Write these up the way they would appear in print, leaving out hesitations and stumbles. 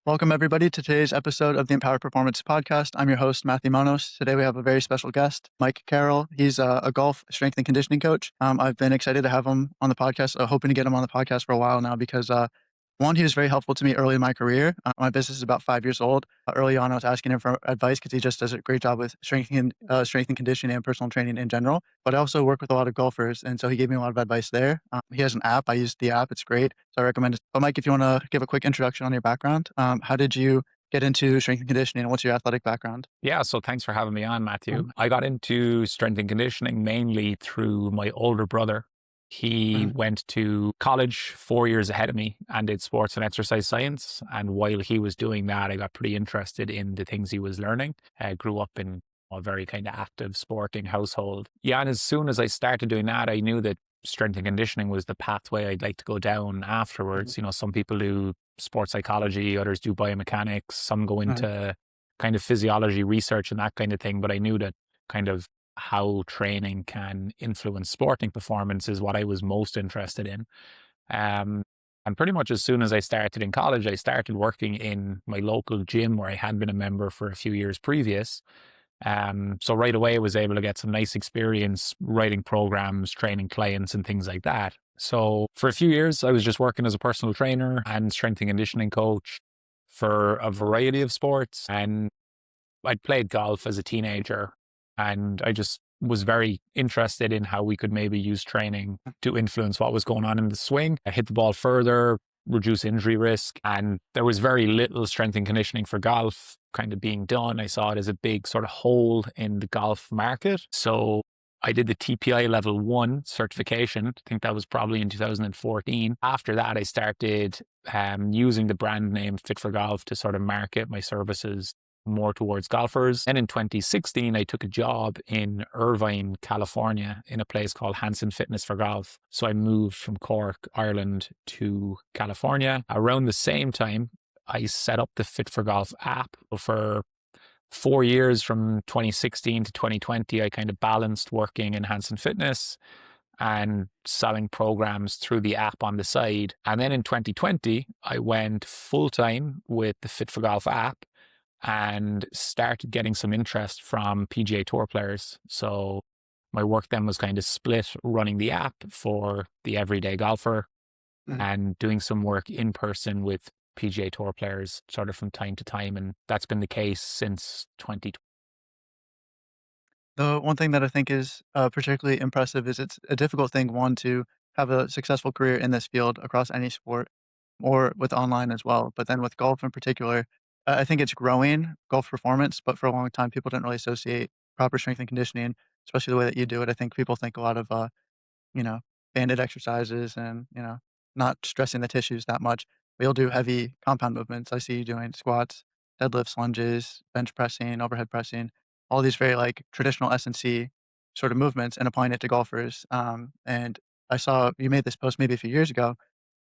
Welcome, everybody, to today's episode of the Empowered Performance Podcast. I'm your host, Matthew Monos. Today, we have a very special guest, Mike Carroll. He's a golf strength and conditioning coach. I've been excited to have him on the podcast, hoping to get him on the podcast for a while now because, one, he was very helpful to me early in my career. My business is about 5 years old. Early on, I was asking him for advice because he just does a great job with strength and conditioning and personal training in general. But I also work with a lot of golfers, and so he gave me a lot of advice there. He has an app. I use the app. It's great. So I recommend it. But Mike, if you want to give a quick introduction on your background, how did you get into strength and conditioning and what's your athletic background? Yeah, so thanks for having me on, Matthew. Mhm, I got into strength and conditioning mainly through my older brother. He mhm, went to college 4 years ahead of me and did sports and exercise science. And while he was doing that, I got pretty interested in the things he was learning. I grew up in a very kind of active sporting household. Yeah, and as soon as I started doing that, I knew that strength and conditioning was the pathway I'd like to go down mhm, afterwards. You know, some people do sports psychology, others do biomechanics, some go mhm, into kind of physiology research and that kind of thing. But I knew that kind of how training can influence sporting performance is what I was most interested in. Um, and pretty much as soon as I started in college, I started working in my local gym where I had been a member for a few years previous. So right away, I was able to get some nice experience writing programs, training clients, and things like that. So for a few years, I was just working as a personal trainer and strength and conditioning coach for a variety of sports. And I'd played golf as a teenager, and I just was very interested in how we could maybe use training to influence what was going on in the swing. I hit the ball further, reduce injury risk, and there was very little strength and conditioning for golf kind of being done. I saw it as a big sort of hole in the golf market. So I did the TPI level 1 certification. I think that was probably in 2014. After that, I started using the brand name Fit for Golf to sort of market my services more towards golfers. And in 2016, I took a job in Irvine, California, in a place called Hanson Fitness for Golf. So I moved from Cork, Ireland to California. Around the same time, I set up the Fit for Golf app. For 4 years from 2016 to 2020, I kind of balanced working in Hanson Fitness and selling programs through the app on the side. And then in 2020, I went full time with the Fit for Golf app and started getting some interest from PGA Tour players. So my work then was kind of split running the app for the everyday golfer mhm. and doing some work in person with PGA Tour players sort of from time to time. And that's been the case since 2020. The one thing that I think is particularly impressive is it's a difficult thing, one, to have a successful career in this field across any sport or with online as well. But then with golf in particular, I think it's growing golf performance, but for a long time, people didn't really associate proper strength and conditioning, especially the way that you do it. I think people think a lot of you know, banded exercises and, not stressing the tissues that much. We'll do heavy compound movements. I see you doing squats, deadlifts, lunges, bench pressing, overhead pressing, all these very like traditional S&C sort of movements and applying it to golfers. And I saw you made this post maybe a few years ago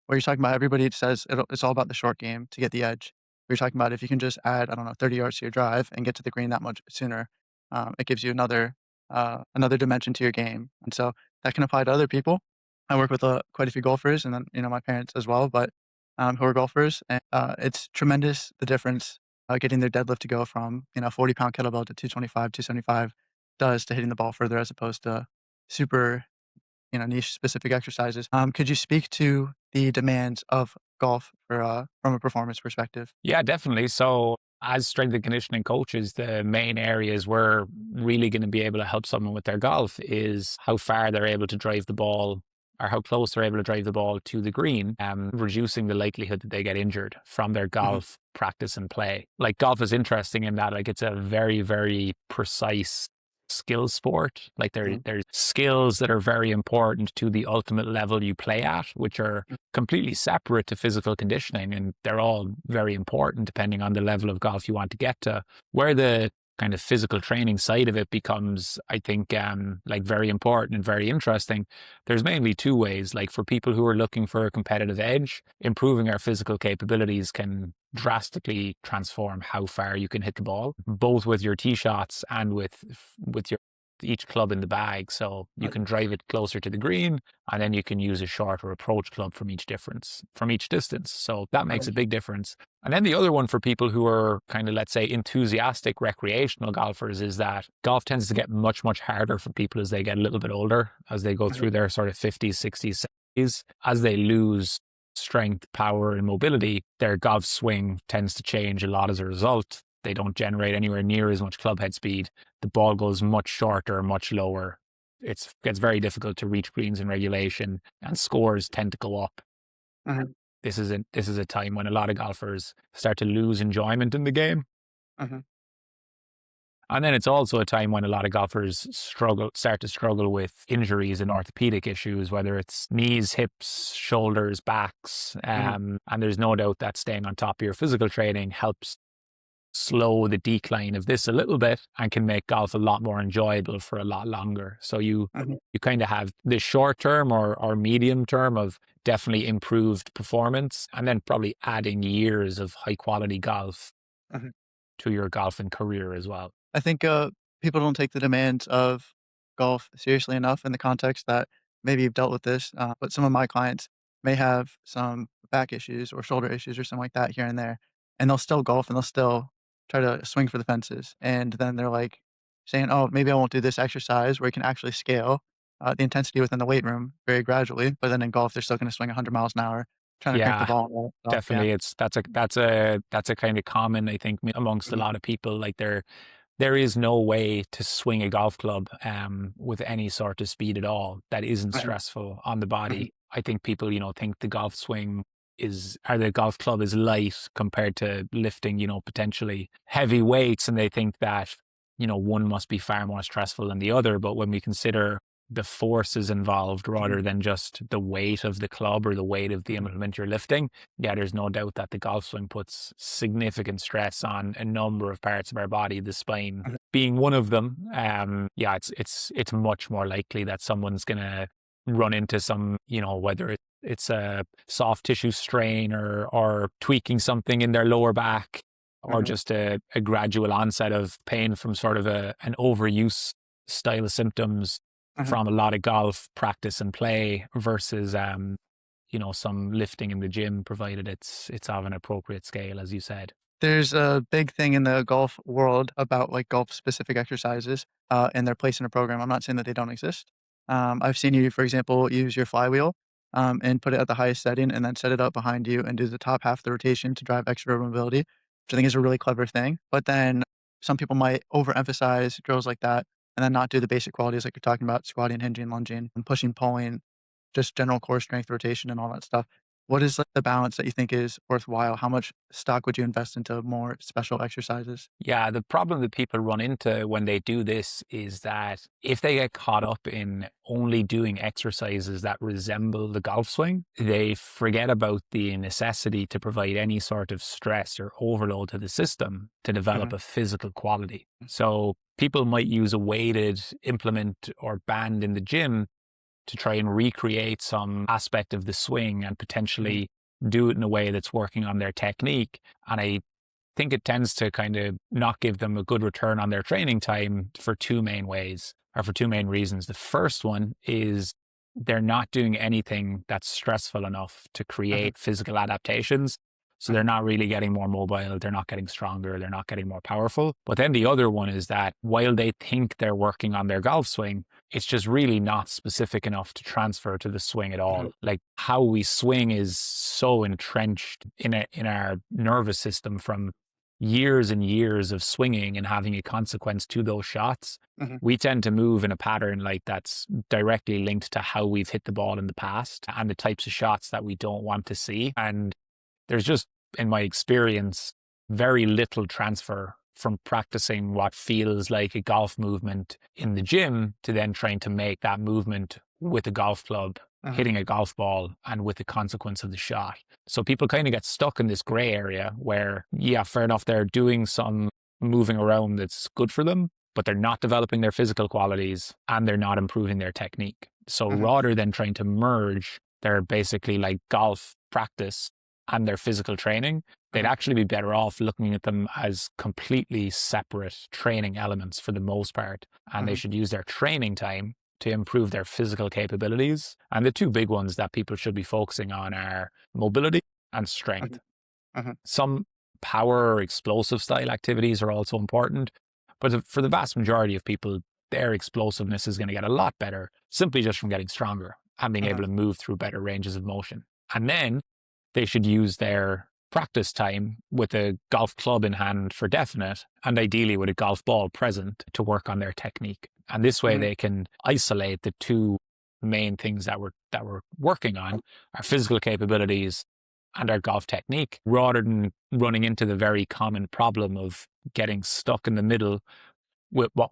where you're talking about everybody says it's all about the short game to get the edge. You're talking about if you can just add, I don't know, 30 yards to your drive and get to the green that much sooner, it gives you another dimension to your game. And so that can apply to other people. I work with quite a few golfers, and then my parents as well, but who are golfers, and it's tremendous the difference getting their deadlift to go from 40-pound kettlebell to 225, 275 does to hitting the ball further as opposed to super niche specific exercises. Could you speak to the demands of golf from a performance perspective? Yeah, definitely. So, as strength and conditioning coaches, the main areas we're really going to be able to help someone with their golf is how far they're able to drive the ball or how close they're able to drive the ball to the green, reducing the likelihood that they get injured from their Mhm, golf practice and play. Like golf is interesting in that like it's a very, very precise skill sport. Like mhm, there's skills that are very important to the ultimate level you play at, which are completely separate to physical conditioning, and they're all very important depending on the level of golf you want to get to. Where the kind of physical training side of it becomes, I think, like very important and very interesting. There's mainly two ways. Like for people who are looking for a competitive edge, improving our physical capabilities can drastically transform how far you can hit the ball, both with your tee shots and with your each club in the bag. So you Right, can drive it closer to the green, and then you can use a shorter approach club from each distance. So that makes right, a big difference. And then the other one for people who are kind of, let's say, enthusiastic recreational golfers is that golf tends to get much, much harder for people as they get a little bit older, as they go through right, their sort of 50s, 60s, 70s, as they lose strength, power, and mobility, their golf swing tends to change a lot as a result. They don't generate anywhere near as much club head speed. The ball goes much shorter, much lower. It gets very difficult to reach greens in regulation, and scores tend to go up. mhm, This is a time when a lot of golfers start to lose enjoyment in the game. mhm, And then it's also a time when a lot of golfers start to struggle with injuries and orthopedic issues, whether it's knees, hips, shoulders, backs. mhm, And there's no doubt that staying on top of your physical training helps slow the decline of this a little bit and can make golf a lot more enjoyable for a lot longer. So mhm, you kind of have the short term or medium term of definitely improved performance, and then probably adding years of high quality golf mhm. to your golfing career as well. I think, people don't take the demands of golf seriously enough in the context that maybe you've dealt with this, but some of my clients may have some back issues or shoulder issues or something like that here and there, and they'll still golf and they'll still try to swing for the fences, and then they're, like, saying, "Oh, maybe I won't do this exercise," where you can actually scale, the intensity within the weight room very gradually, but then in golf, they're still gonna swing 100 miles an hour trying to crank the Yeah, ball and all that stuff, yeah. definitely. That's a kind of common, I think, amongst a Mhm, lot of people. Like there is no way to swing a golf club with any sort of speed at all that isn't mhm, stressful on the mhm, body. I think people, think the golf club is light compared to lifting, potentially heavy weights, and they think that, one must be far more stressful than the other. But when we consider the forces involved mhm, rather than just the weight of the club or the weight of the mhm, implement you're lifting, yeah, there's no doubt that the golf swing puts significant stress on a number of parts of our body, the spine mhm, being one of them. Yeah, it's much more likely that someone's gonna run into some, whether it's a soft tissue strain or tweaking something in their lower back, or mhm, just a gradual onset of pain from sort of an overuse style of symptoms mhm. from a lot of golf practice and play versus some lifting in the gym, provided it's of an appropriate scale, as you said. There's a big thing in the golf world about, like, golf-specific exercises, and their place in a program. I'm not saying that they don't exist. I've seen you, for example, use your flywheel, and put it at the highest setting and then set it up behind you and do the top half of the rotation to drive extra mobility, which I think is a really clever thing. But then some people might overemphasize drills like that and then not do the basic qualities like you're talking about, squatting, hinging, lunging, and pushing, pulling, just general core strength, rotation, and all that stuff. What is, like, the balance that you think is worthwhile? How much stock would you invest into more special exercises? Yeah, the problem that people run into when they do this is that if they get caught up in only doing exercises that resemble the golf swing, they forget about the necessity to provide any sort of stress or overload to the system to develop Mhm, a physical quality. So people might use a weighted implement or band in the gym to try and recreate some aspect of the swing and mhm, potentially do it in a way that's working on their technique. And I think it tends to kind of not give them a good return on their training time for two main ways, or for two main reasons. The first one is they're not doing anything that's stressful enough to mhm, create physical adaptations. So they're mhm, not really getting more mobile, they're not getting stronger, they're not getting more powerful. But then the other one is that while they think they're working on their golf swing, it's just really not specific enough to transfer to the swing at mhm, all. Like how we swing is so entrenched in our nervous system from years and years of swinging and having a consequence to those shots. mhm, We tend to move in a pattern like that's directly linked to how we've hit the ball in the past and the types of shots that we don't want to see. And there's just, in my experience, very little transfer from practicing what feels like a golf movement in the gym to then trying to make that movement with a golf club, mhm, hitting a golf ball, and with the consequence of the shot. So people kind of get stuck in this gray area where, yeah, fair enough, they're doing some moving around that's good for them, but they're not developing their physical qualities and they're not improving their technique. So mhm, rather than trying to merge their basically like golf practice and their physical training, they'd Mhm. actually be better off looking at them as completely separate training elements for the most part. And they Mhm. should use their training time to improve their physical capabilities. And the two big ones that people should be focusing on are mobility and strength. Mhm. Mhm. Some power or explosive style activities are also important, but for the vast majority of people, their explosiveness is going to get a lot better simply just from getting stronger and being able Mhm. to move through better ranges of motion. And then they should use their practice time with a golf club in hand for definite, and ideally with a golf ball present to work on their technique. And this way Mhm. they can isolate the two main things that we're working on, our physical capabilities and our golf technique, rather than running into the very common problem of getting stuck in the middle with what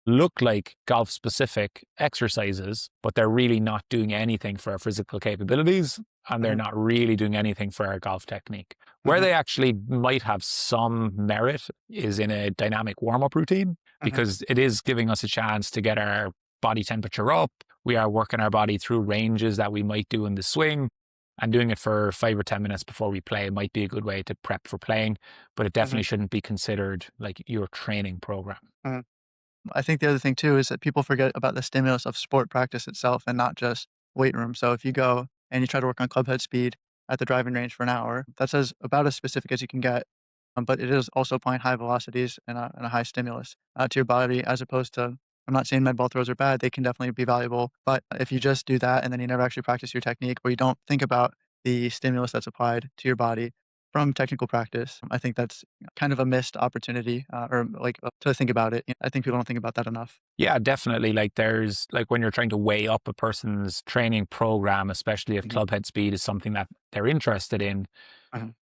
look like golf specific exercises, but they're really not doing anything for our physical capabilities and they're Mhm. not really doing anything for our golf technique. Where Mhm. they actually might have some merit is in a dynamic warm up routine, Mhm. because it is giving us a chance to get our body temperature up. We are working our body through ranges that we might do in the swing, and doing it for 5 or 10 minutes before we play might be a good way to prep for playing, but it definitely Mhm. shouldn't be considered like your training program. Mhm. I think the other thing too is that people forget about the stimulus of sport practice itself and not just weight room. So if you go and you try to work on club head speed at the driving range for an hour, that's about as specific as you can get. But it is also applying high velocities and a high stimulus to your body, as opposed to. I'm not saying med ball throws are bad; they can definitely be valuable. But if you just do that and then you never actually practice your technique, or you don't think about the stimulus that's applied to your body from technical practice, I think that's kind of a missed opportunity, or like to think about it. I think people don't think about that enough. Yeah, definitely. Like there's like when you're trying to weigh up a person's training program, especially if Mhm. club head speed is something that they're interested in, Mhm.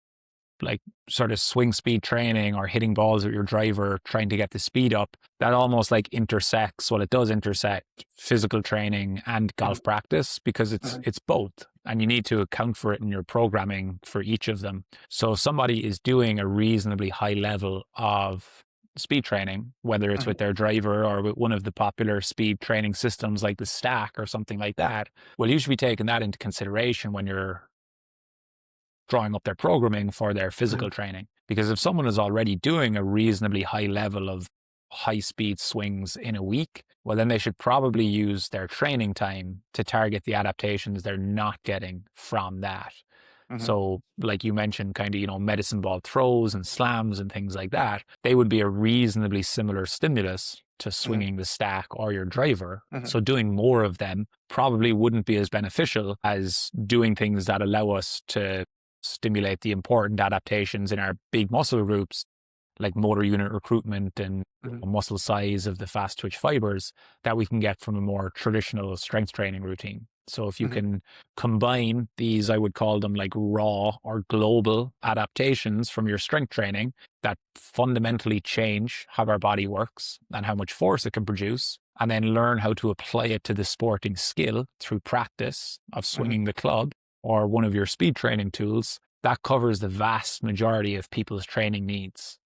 like sort of swing speed training or hitting balls with your driver, trying to get the speed up, that almost like intersects, well, it does intersect physical training and Mhm. golf practice, because it's Mhm. it's both. And you need to account for it in your programming for each of them. So if somebody is doing a reasonably high level of speed training, whether it's Mhm. with their driver or with one of the popular speed training systems like the Stack or something like that, well, you should be taking that into consideration when you're drawing up their programming for their physical Mhm. training. Because if someone is already doing a reasonably high level of high speed swings in a week, well, then they should probably use their training time to target the adaptations they're not getting from that. Mhm. So, like you mentioned, kind of, medicine ball throws and slams and things like that, they would be a reasonably similar stimulus to Mhm. swinging the stack or your driver. Mhm. So, doing more of them probably wouldn't be as beneficial as doing things that allow us to stimulate the important adaptations in our big muscle groups, like motor unit recruitment and Mhm. muscle size of the fast twitch fibers, that we can get from a more traditional strength training routine. So if you Mhm. can combine these, I would call them like raw or global adaptations from your strength training that fundamentally change how our body works and how much force it can produce, and then learn how to apply it to the sporting skill through practice of Mhm. swinging the club or one of your speed training tools, that covers the vast majority of people's training needs.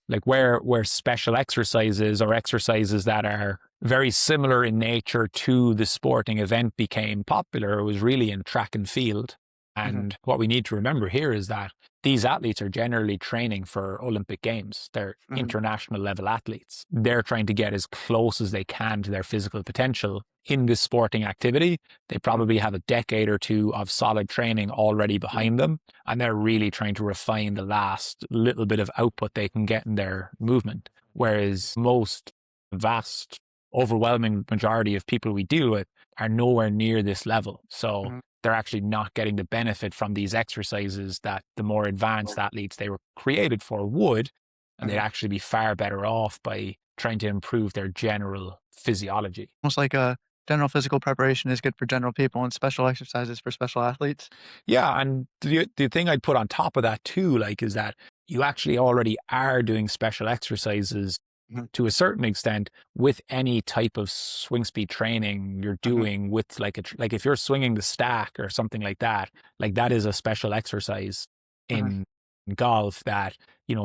Like where special exercises or exercises that are very similar in nature to the sporting event became popular, it was really in track and field. Mhm. And what we need to remember here is that these athletes are generally training for Olympic Games. They're Mhm. international level athletes. They're trying to get as close as they can to their physical potential in this sporting activity. They Mhm. probably have a decade or two of solid training already Mhm. behind them, and they're really trying to refine the last little bit of output they can get in their movement. Whereas most vast, overwhelming majority of people we deal with are nowhere near this level. So Mhm. they're actually not getting the benefit from these exercises that the more advanced athletes they were created for would, and they'd Mhm. actually be far better off by trying to improve their general physiology. Almost like a general physical preparation is good for general people and special exercises for special athletes. Yeah, and the thing I'd put on top of that too, like, is that you actually already are doing special exercises Mhm. to a certain extent with any type of swing speed training you're Mhm. doing with like if you're swinging the stack or something like that is a special exercise Mhm. in golf that,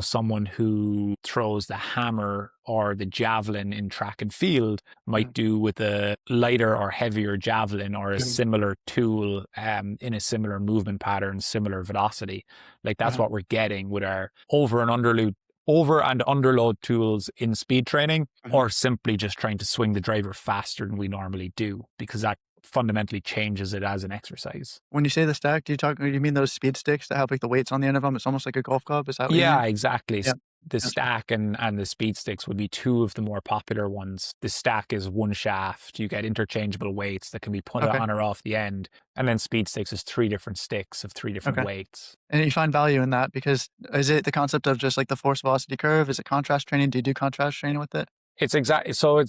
someone who throws the hammer or the javelin in track and field might Mhm. do with a lighter or heavier javelin or a Sure. similar tool in a similar movement pattern, similar velocity. Like that's Uh-huh. what we're getting with our over and underload tools in speed training, Mhm. or simply just trying to swing the driver faster than we normally do, because that fundamentally changes it as an exercise. When you say the stack, do you mean those speed sticks that have, like, the weights on the end of them? It's almost like a golf club, is that what you Yeah, mean? exactly. Yeah. The Gotcha. stack and the speed sticks would be two of the more popular ones. The stack is one shaft. You get interchangeable weights that can be put Okay, on or off the end. And then speed sticks is three different sticks of three different okay. weights. And you find value in that because is it the concept of just, like, the force velocity curve? Is it contrast training? Do you do contrast training with it? It's exactly so.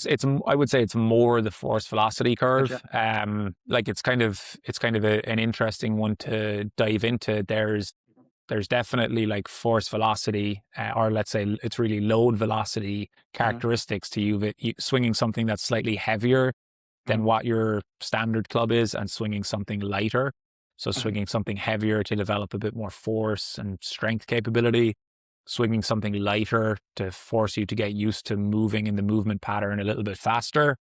I would say it's more the force velocity Gotcha. curve. Like an interesting one to dive into. There's definitely like force velocity, or let's say it's really load velocity Mhm, characteristics to you, swinging something that's slightly heavier than mhm, what your standard club is, and swinging something lighter. So mhm, swinging something heavier to develop a bit more force and strength capability, swinging something lighter to force you to get used to moving in the movement pattern a little bit faster,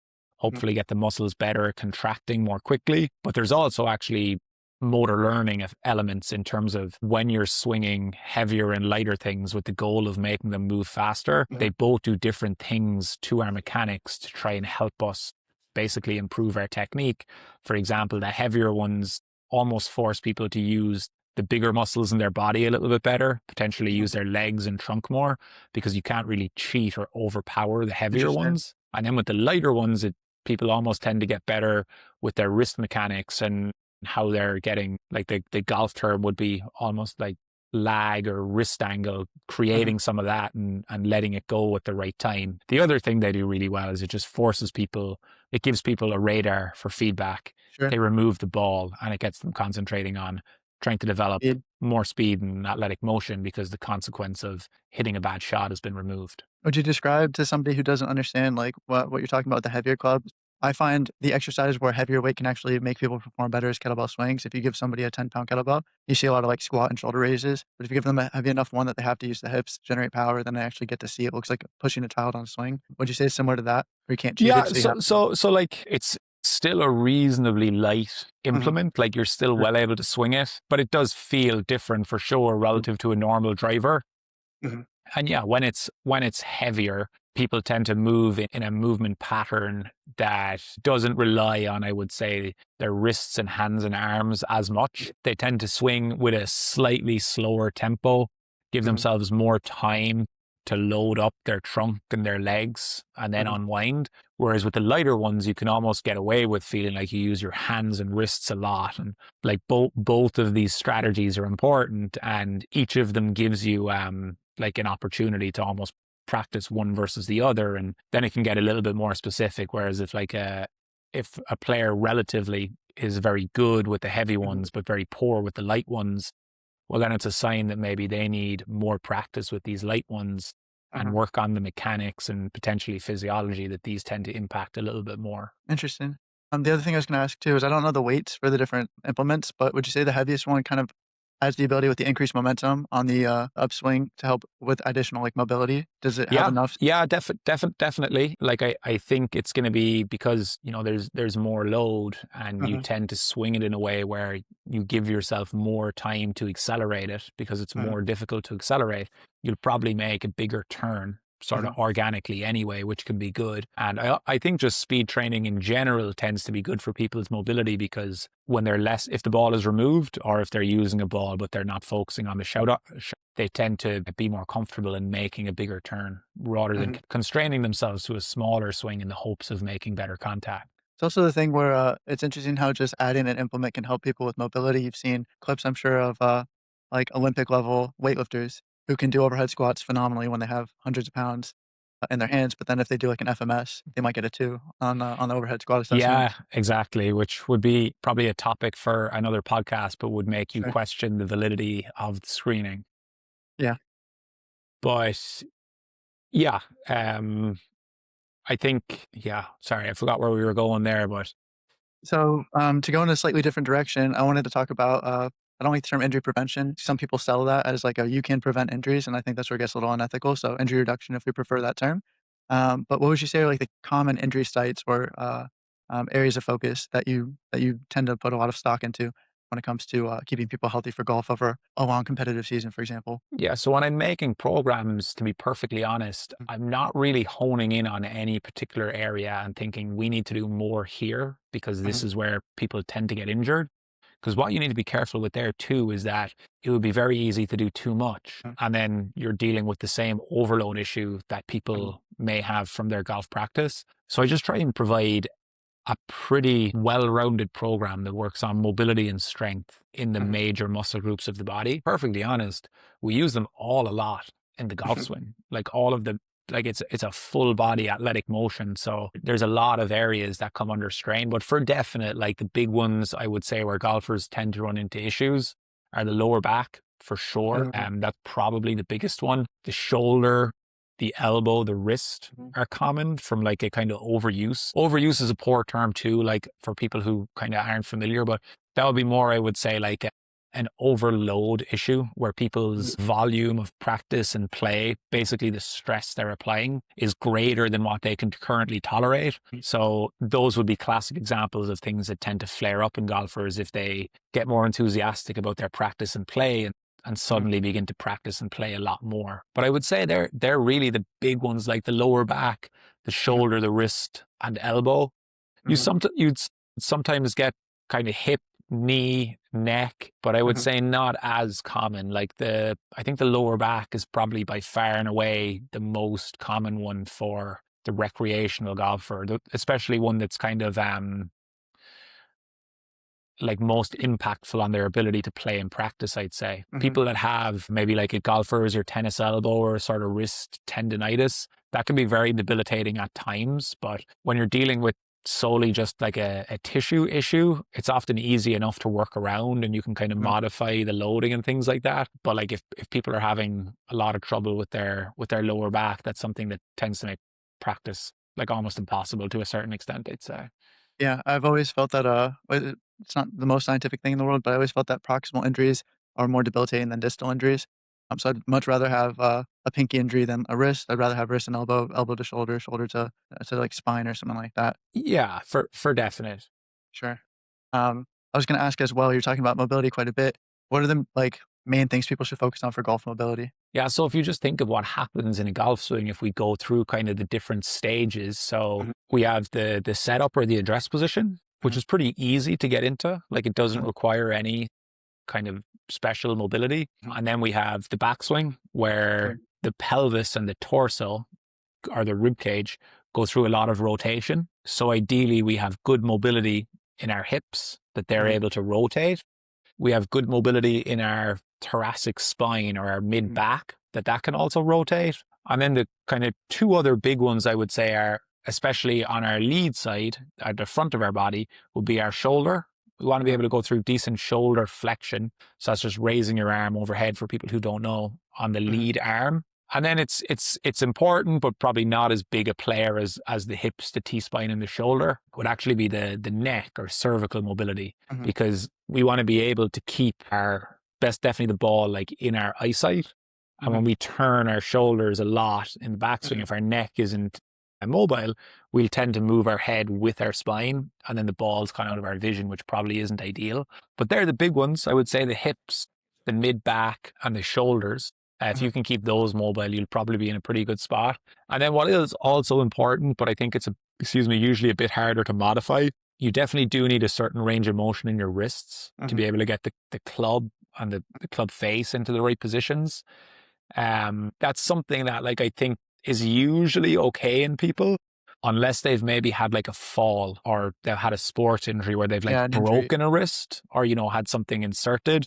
mhm, hopefully get the muscles better at contracting more quickly. But there's also actually motor learning elements in terms of when you're swinging heavier and lighter things with the goal of making them move faster. mhm, They both do different things to our mechanics to try and help us basically improve our technique. For example, the heavier ones almost force people to use the bigger muscles in their body a little bit better, potentially mhm. use their legs and trunk more, because you can't really cheat or overpower the heavier Interesting. ones. And then with the lighter ones, people almost tend to get better with their wrist mechanics and how they're getting, like the golf term would be almost like lag or wrist angle, Mhm, creating some of that and letting it go at the right time. The other thing they do really well is it just forces people, it gives people a radar for feedback. sure. They remove the ball and it gets them concentrating on trying to develop Speed. more speed and athletic motion, because the consequence of hitting a bad shot has been removed. Would you describe to somebody who doesn't understand, like, what you're talking about with the heavier clubs? I find the exercise where heavier weight can actually make people perform better as kettlebell swings. If you give somebody a 10-pound kettlebell, you see a lot of, like, squat and shoulder raises, but if you give them a heavy enough one that they have to use the hips to generate power, then they actually get to see it looks like pushing a child on a swing. Would you say it's similar to that? Or you can't cheat Yeah, it, so you have so to. so so like it's still a reasonably light Mhm, implement. Like you're still sure. well able to swing it, but it does feel different for sure Mhm, relative to a normal driver. mhm, And yeah, when it's heavier, people tend to move in a movement pattern that doesn't rely on, I would say, their wrists and hands and arms as much. They tend to swing with a slightly slower tempo, give mhm, themselves more time to load up their trunk and their legs and then mhm, unwind. Whereas with the lighter ones, you can almost get away with feeling like you use your hands and wrists a lot. And like both of these strategies are important, and each of them gives you like an opportunity to almost practice one versus the other, and then it can get a little bit more specific. Whereas if a player relatively is very good with the heavy mhm, ones but very poor with the light ones, well, then it's a sign that maybe they need more practice with these light ones and mhm. work on the mechanics and potentially physiology that these tend to impact a little bit more. Interesting. The other thing I was gonna ask too is I don't know the weights for the different implements, but would you say the heaviest one kind of has the ability with the increased momentum on the, upswing to help with additional, like, mobility? Does it have Yeah, enough? yeah, definitely. Like I think it's going to be because there's more load, and you Mhm, tend to swing it in a way where you give yourself more time to accelerate it, because it's mhm, more difficult to accelerate. You'll probably make a bigger turn sort of mhm, organically anyway, which can be good. And I think just speed training in general tends to be good for people's mobility, because when they're less, if the ball is removed or if they're using a ball but they're not focusing on the they tend to be more comfortable in making a bigger turn rather than mhm. constraining themselves to a smaller swing in the hopes of making better contact. It's also the thing where, it's interesting how just adding an implement can help people with mobility. You've seen clips, I'm sure, of, like, Olympic level weightlifters who can do overhead squats phenomenally when they have hundreds of pounds, in their hands, but then if they do, like, an FMS, they might get a 2 on the overhead squat assessment. Yeah, exactly. Which would be probably a topic for another podcast, but would make you Sure. question the validity of the screening. Yeah. But yeah, I think, yeah, sorry, I forgot where we were going there, but So, to go in a slightly different direction, I wanted to talk about, I don't like the term injury prevention. Some people sell that as like a you can prevent injuries, and I think that's where it gets a little unethical. So injury reduction, if we prefer that term. But what would you say are like the common injury sites or areas of focus that you tend to put a lot of stock into when it comes to keeping people healthy for golf over a long competitive season, for example? Yeah, so when I'm making programs, to be perfectly honest, Mm, I'm not really honing in on any particular area and thinking we need to do more here because this mhm, is where people tend to get injured. Because what you need to be careful with there too is that it would be very easy to do too much. mm, And then you're dealing with the same overload issue that mhm, people may have from their golf practice. So I just try and provide a pretty well-rounded program that works on mobility and strength in the mhm, major muscle groups of the body. Perfectly honest, we use them all a lot in the golf mhm, swing. Like all of the like it's a full body athletic motion. So there's a lot of areas that come under strain. But for definite, like the big ones I would say where golfers tend to run into issues are the lower back for sure. mhm, That's probably the biggest one. The shoulder, the elbow, the wrist mhm, are common from like a kind of overuse. Overuse is a poor term too, like for people who kind of aren't familiar, but that would be more, I would say, like an overload issue where mhm, people's volume of practice and play, basically the stress they're applying, is greater than what they can currently tolerate. So those would be classic examples of things that tend to flare up in golfers if they get more enthusiastic about their practice and play and mhm, suddenly begin to practice and play a lot more. But I would say they're really the big ones, like the lower back, the mhm, shoulder, the wrist, and elbow. mhm, You'd sometimes get kind of hip, knee, neck, but I would mhm. say not as common. I think the lower back is probably by far and away the most common one for the recreational golfer, especially one that's kind of like most impactful on their ability to play and practice, I'd say. Mhm, People that have maybe like a golfer's or tennis elbow or sort of wrist tendonitis, that can be very debilitating at times. But when you're dealing with solely just like a tissue issue, it's often easy enough to work around and you can kind of mhm. modify the loading and things like that. But like if people are having a lot of trouble with their lower back, that's something that tends to make practice like almost impossible to a certain extent, I'd say. Yeah, I've always felt that, it's not the most scientific thing in the world, but I always felt that proximal injuries are more debilitating than distal injuries. So I'd much rather have, a pinky injury than a wrist. I'd rather have wrist and elbow, elbow to shoulder, shoulder to, like, spine or something like that. Yeah, for definite. Sure. I was gonna ask as well, you're talking about mobility quite a bit. What are the, like, main things people should focus on for golf mobility? Yeah, so if you just think of what happens in a golf swing, if we go through kind of the different stages, so Mhm, we have the setup or the address position, which mhm, is pretty easy to get into. Like it doesn't mhm, require any kind of special mobility. mhm, And then we have the backswing, sure, where the pelvis and the torso or the rib cage go through a lot of rotation. So ideally, we have good mobility in our hips that they're mhm, able to rotate. We have good mobility in our thoracic spine or our mid mhm, back that can also rotate. And then the kind of two other big ones I would say are, especially on our lead side, at the front of our body, would be our shoulder. We want to be mhm, able to go through decent shoulder flexion. So that's just raising your arm overhead for people who don't know on the mhm, lead arm. And then it's important, but probably not as big a player as the hips, the T spine, and the shoulder. It would actually be the neck or cervical mobility mhm, because we want to be able to keep our best, definitely the ball like in our eyesight. And mhm, when we turn our shoulders a lot in the backswing, mhm, if our neck isn't mobile, we'll tend to move our head with our spine and then the ball's kind of out of our vision, which probably isn't ideal. But they're the big ones. I would say the hips, the mid back, and the shoulders. If mhm, you can keep those mobile, you'll probably be in a pretty good spot. And then what is also important, but I think it's usually a bit harder to modify, you definitely do need a certain range of motion in your wrists to mhm, be able to get the club and the club face into the right positions. That's something that like I think is usually okay in people unless they've maybe had like a fall or they've had a sports injury where they've like yeah, an injury. broken a wrist or had something inserted.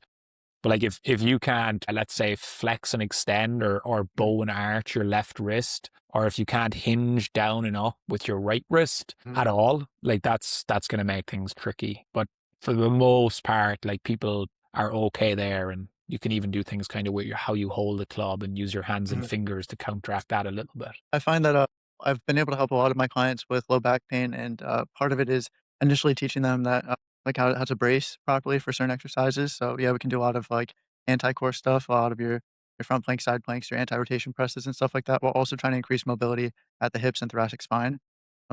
But like if you can't, let's say, flex and extend or Mhm, bow and arch your left wrist, or if you can't hinge down and up with your right wrist mhm, at all, like that's gonna make things tricky. But for the most part, like people are okay there, and you can even do things kind of with how you hold the club and use your hands and mhm. fingers to counteract that a little bit. I find that, I've been able to help a lot of my clients with low back pain, and, part of it is initially teaching them that, like how to brace properly for certain exercises. So yeah, we can do a lot of like anti-core stuff, a lot of your front plank, side planks, your anti-rotation presses and stuff like that, while also trying to increase mobility at the hips and thoracic spine.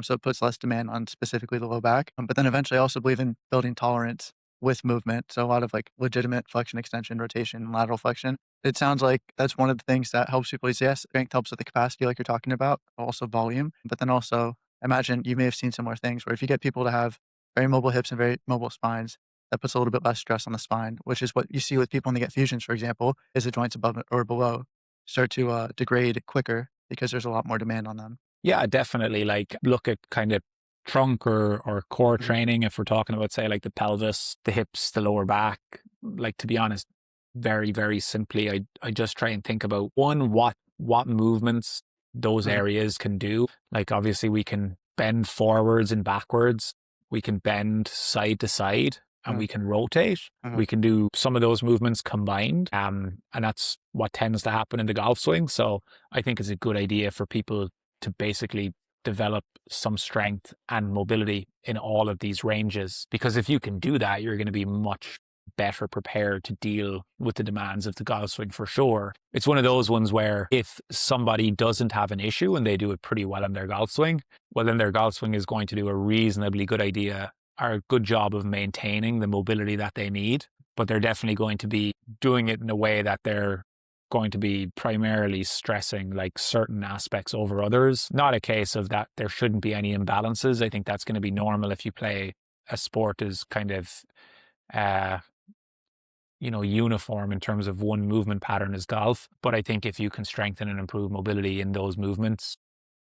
So it puts less demand on specifically the low back. But then eventually I also believe in building tolerance with movement. So a lot of like legitimate flexion, extension, rotation, and lateral flexion. It sounds like that's one of the things that helps people is yes, strength helps with the capacity like you're talking about, also volume. But then also imagine you may have seen similar things where if you get people to have very mobile hips and very mobile spines, that puts a little bit less stress on the spine, which is what you see with people when they get fusions, for example, is the joints above or below start to degrade quicker because there's a lot more demand on them. Yeah, definitely. Like look at kind of trunk or core Mhm, training if we're talking about say like the pelvis, the hips, the lower back. Like to be honest, very, very simply, I just try and think about one, what movements those mhm, areas can do. Like obviously we can bend forwards and backwards, we can bend side to side, and mhm, we can rotate. mhm, We can do some of those movements combined. And that's what tends to happen in the golf swing. So I think it's a good idea for people to basically develop some strength and mobility in all of these ranges. Because if you can do that, you're going to be much better prepared to deal with the demands of the golf swing for sure. It's one of those ones where if somebody doesn't have an issue and they do it pretty well in their golf swing, well, then their golf swing is going to do a reasonably good idea or a good job of maintaining the mobility that they need. But they're definitely going to be doing it in a way that they're going to be primarily stressing like certain aspects over others. Not a case of that there shouldn't be any imbalances. I think that's going to be normal if you play a sport as kind of uh uniform in terms of one movement pattern as golf. But I think if you can strengthen and improve mobility in those movements,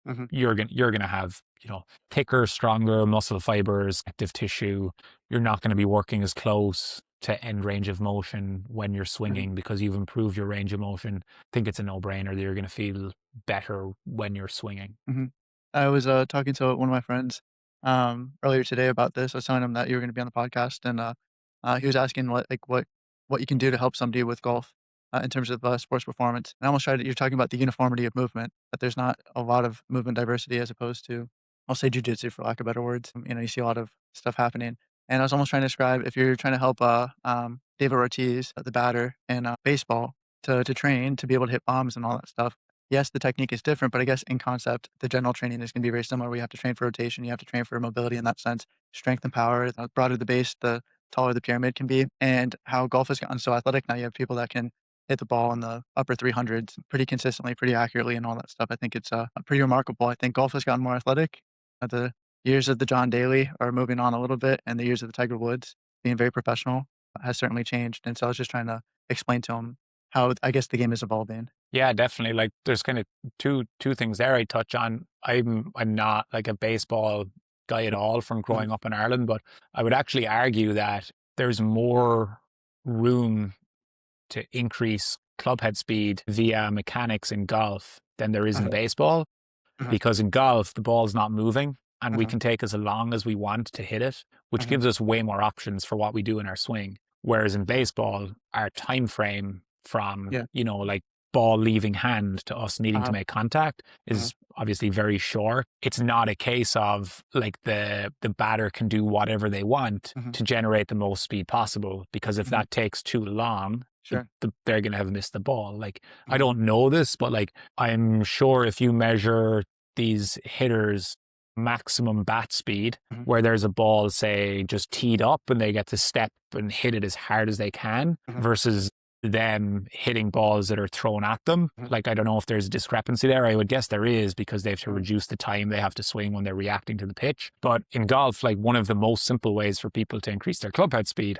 mhm, you're gonna have, thicker, stronger muscle fibers, active tissue. You're not going to be working as close to end range of motion when you're mhm. swinging because you've improved your range of motion. I think it's a no-brainer that you're going to feel better when you're swinging. Mhm. I was, talking to one of my friends, earlier today about this. I was telling him that you were gonna be on the podcast, and, he was asking what you can do to help somebody with golf, in terms of, sports performance. And I almost tried to you're talking about the uniformity of movement, that there's not a lot of movement diversity as opposed to, I'll say jujitsu for lack of better words. You see a lot of stuff happening. And I was almost trying to describe if you're trying to help, David Ortiz, the batter in, baseball to train to be able to hit bombs and all that stuff. Yes, the technique is different, but I guess in concept, the general training is gonna be very similar. We have to train for rotation, you have to train for mobility in that sense, strength and power. The broader the base, the taller the pyramid can be, and how golf has gotten so athletic now, you have people that can hit the ball in the upper 300s pretty consistently, pretty accurately, and all that stuff. I think it's, pretty remarkable. I think golf has gotten more athletic. The years of the John Daly are moving on a little bit, and the years of the Tiger Woods being very professional has certainly changed, and so I was just trying to explain to him how I guess the game is evolving. Yeah, definitely. Like there's kind of two things there I touch on. I'm not like a baseball guy at all from Mhm, growing up in Ireland, but I would actually argue that there's more room to increase club head speed via mechanics in golf than there is in uh-huh, baseball. uh-huh, Because in golf, the ball's not moving and we uh-huh, can take as long as we want to hit it, which uh-huh, gives us way more options for what we do in our swing. Whereas in baseball, our time frame from, yeah, like ball leaving hand to us needing to uh-huh, make contact uh-huh, is obviously very short. It's not a case of like the batter can do whatever they want mhm, to generate the most speed possible because if mhm, that takes too long, sure, they're going to have missed the ball. Like I mhm, don't know this, but like I'm sure if you measure these hitters' maximum bat speed, mhm, where there's a ball, say, just teed up and they get to step and hit it as hard as they can, mhm, versus them hitting balls that are thrown at them. mhm, Like, I don't know if there's a discrepancy there. I would guess there is because they have to mhm, reduce the time they have to swing when they're reacting to the pitch. But in golf, like, one of the most simple ways for people to increase their club head speed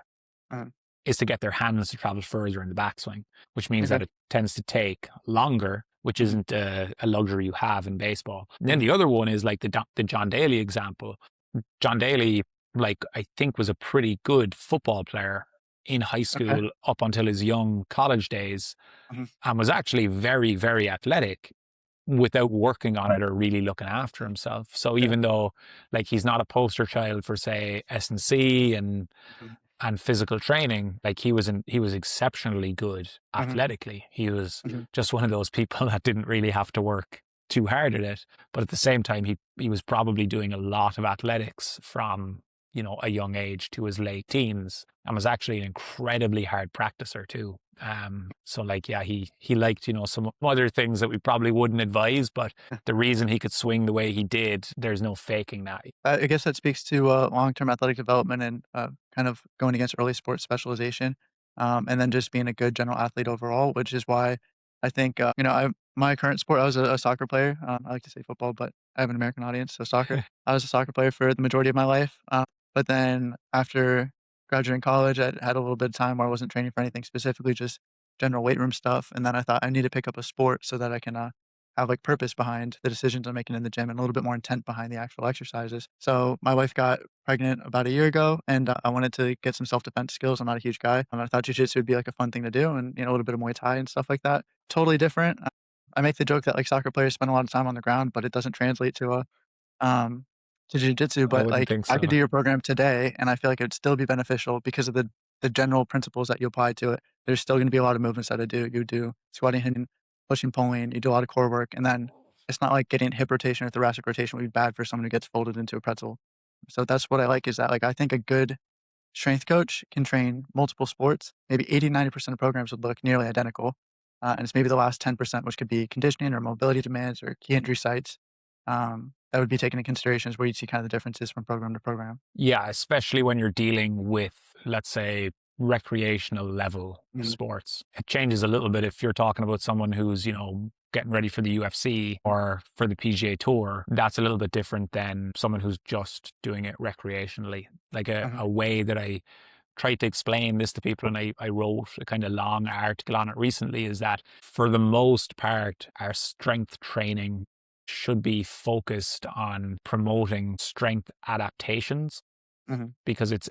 uh-huh, is to get their hands to travel further in the backswing, which means okay, that it tends to take longer, which mhm, isn't a luxury you have in baseball. And then mhm, the other one is like the John Daly example. John Daly, like, I think was a pretty good football player in high okay, school up until his young college days mhm, and was actually very, very athletic without working on it or really looking after himself. So okay, even though like he's not a poster child for say S&C mhm, and physical training, like he was exceptionally good mhm, athletically. He was mhm, just one of those people that didn't really have to work too hard at it. But at the same time, he was probably doing a lot of athletics from a young age to his late teens, and was actually an incredibly hard practicer too. So like, yeah, he liked, some other things that we probably wouldn't advise, but the reason he could swing the way he did, there's no faking that. I guess that speaks to, long-term athletic development and, kind of going against early sports specialization, and then just being a good general athlete overall, which is why I think, my current sport, I was a soccer player. I like to say football, but I have an American audience, so soccer. I was a soccer player for the majority of my life, but then after graduating college, I had a little bit of time where I wasn't training for anything specifically, just general weight room stuff, and then I thought I need to pick up a sport so that I can, have, like, purpose behind the decisions I'm making in the gym and a little bit more intent behind the actual exercises. So, my wife got pregnant about a year ago, and, I wanted to get some self-defense skills. I'm not a huge guy, and I thought jujitsu would be, like, a fun thing to do and, a little bit of Muay Thai and stuff like that. Totally different. I make the joke that, like, soccer players spend a lot of time on the ground, but it doesn't translate um, to jujitsu, I but, wouldn't like, think I could so. do your program today, and I feel like it'd still be beneficial because of the general principles that you apply to it. There's still gonna be a lot of movements that I do. You do squatting, hitting, pushing, pulling, you do a lot of core work, and then it's not like getting hip rotation or thoracic rotation would be bad for someone who gets folded into a pretzel. So that's what I like is that, like, I think a good strength coach can train multiple sports. Maybe 80, 90% of programs would look nearly identical. And it's maybe the last 10%, which could be conditioning or mobility demands or key injury sites, that would be taken into consideration is where you see kind of the differences from program to program. Yeah, especially when you're dealing with, let's say, recreational level Mhm, sports. It changes a little bit if you're talking about someone who's, getting ready for the UFC mhm, or for the PGA Tour. That's a little bit different than someone who's just doing it recreationally. Like mhm, a way that I tried to explain this to people, and I wrote a kind of long article on it recently, is that for the most part, our strength training should be focused on promoting strength adaptations, mhm, because it's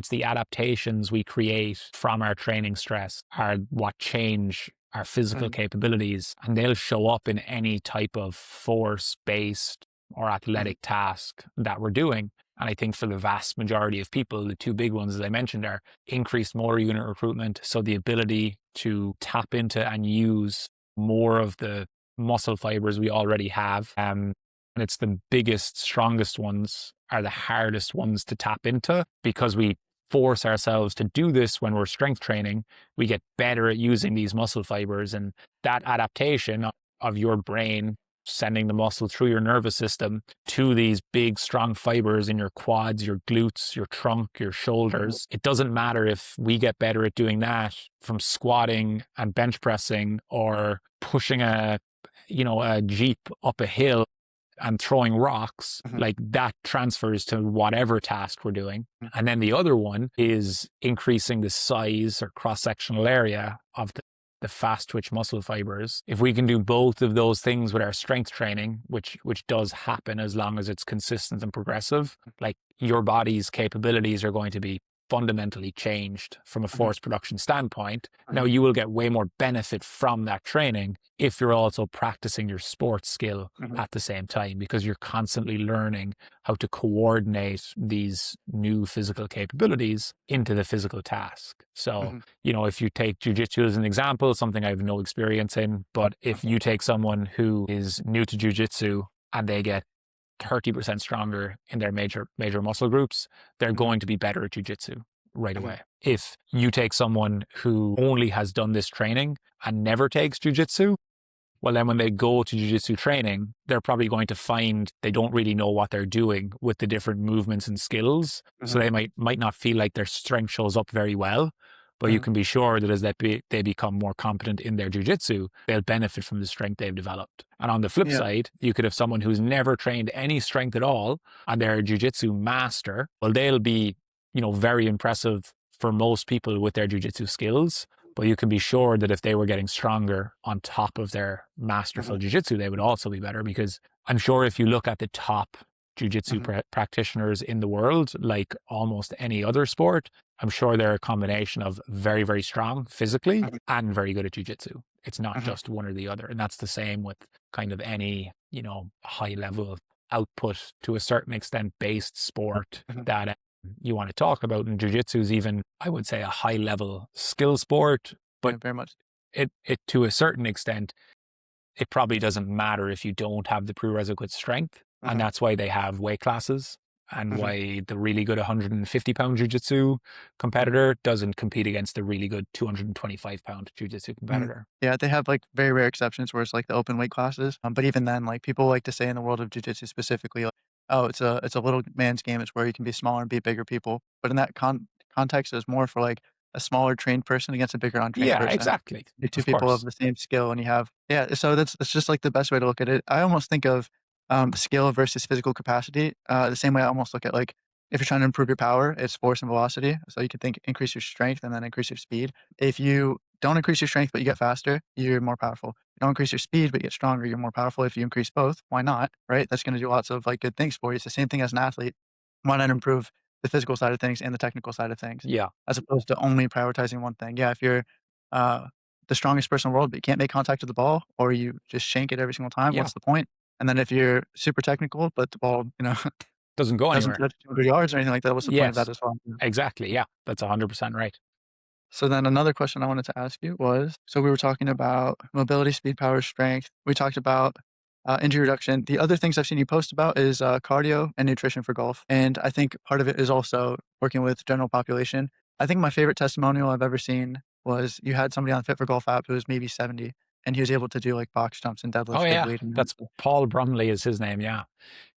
the adaptations we create from our training stress are what change our physical mhm, capabilities, and they'll show up in any type of force based or mhm, athletic task that we're doing. And I think for the vast majority of people, the two big ones, as I mentioned, are increased motor unit recruitment. So the ability to tap into and use more of the muscle fibers we already have. And it's the biggest, strongest ones are the hardest ones to tap into, because we force ourselves to do this when we're strength training. We get better at using these muscle fibers, and that adaptation of your brain sending the muscle through your nervous system to these big, strong fibers in your quads, your glutes, your trunk, your mhm, shoulders. It doesn't matter if we get better at doing that from squatting and bench pressing or pushing a Jeep up a hill and throwing rocks. mhm, Like, that transfers to whatever task we're doing. mhm, And then the other one is increasing the size or cross sectional area of the fast twitch muscle fibers. If we can do both of those things with our strength training, which does happen as long as it's consistent and progressive, like, your body's capabilities are going to be fundamentally changed from a mhm, force production standpoint. Now, mhm, you will get way more benefit from that training if you're also practicing your sports skill mhm, at the same time, because you're constantly learning how to coordinate these new physical capabilities into the physical task. So, mhm, if you take jujitsu as an example, something I have no experience in, but if you take someone who is new to jujitsu and they get 30% stronger in their major muscle groups, they're mhm, going to be better at jujitsu right mhm, away. If you take someone who only has done this training and never takes jujitsu, well, then when they go to jujitsu training, they're probably going to find they don't really know what they're doing with the different movements and skills. So mhm, they might not feel like their strength shows up very well. But you mhm. can be sure that as they become more competent in their jujitsu, they'll benefit from the strength they've developed. And on the flip Yeah. side, you could have someone who's never trained any strength at all and they're a jujitsu master. Well, they'll be, very impressive for most people with their jujitsu skills. But you can be sure that if they were getting stronger on top of their Mhm, masterful jujitsu, they would also be better, because I'm sure if you look at the top jujitsu mhm, practitioners in the world, like almost any other sport, I'm sure they're a combination of very, very strong physically mhm, and very good at jujitsu. It's not mhm, just one or the other. And that's the same with kind of any, high level output to a certain extent based sport mhm. that you want to talk about. And jujitsu is even, I would say, a high level skill sport, but Yeah, very much. it to a certain extent, it probably doesn't matter if you don't have the prerequisite strength. And Mhm, that's why they have weight classes. and Mhm, why the really good 150-pound jiu-jitsu mhm. competitor doesn't compete against the really good 225-pound jiu-jitsu Mhm. competitor. Yeah, they have, like, very rare exceptions where it's, like, the open weight classes, but even then, like, people like to say in the world of jiu-jitsu specifically, like, "Oh, it's a little man's game, it's where you can be smaller and beat bigger people," but in that context, it's more for, like, a smaller trained person against a bigger untrained Yeah, person. exactly. You're 2 Of people of course. the same skill, and you have yeah, so that's just, like, the best way to look at it. I almost think of, skill versus physical capacity, the same way I almost look at, like, if you're trying to improve your power, it's force and velocity, so you can think increase your strength and then increase your speed. If you don't increase your strength, but you get faster, you're more powerful. You don't increase your speed, but you get stronger, you're more powerful. If you increase both, why not? Right? That's going to do lots of like good things for you. It's the same thing as an athlete. Why not improve the physical side of things and the technical side of things, Yeah. as opposed to only prioritizing one thing? Yeah, if you're uh, the strongest person in the world, but you can't make contact with the ball, or you just shank it every single time, Yeah. what's the point? And then if you're super technical, but the ball, Doesn't go doesn't anywhere. touch 200 yards or anything like that, what's the point of that Yes. as well? Exactly. Yeah. That's 100% right. So then another question I wanted to ask you was, so we were talking about mobility, speed, power, strength. We talked about injury reduction. The other things I've seen you post about is cardio and nutrition for golf. And I think part of it is also working with general population. I think my favorite testimonial I've ever seen was you had somebody on Fit for Golf app who was maybe 70 and he was able to do like box jumps and Oh, deadlifts big yeah. weight. And That's Paul Brumley is his name. Yeah.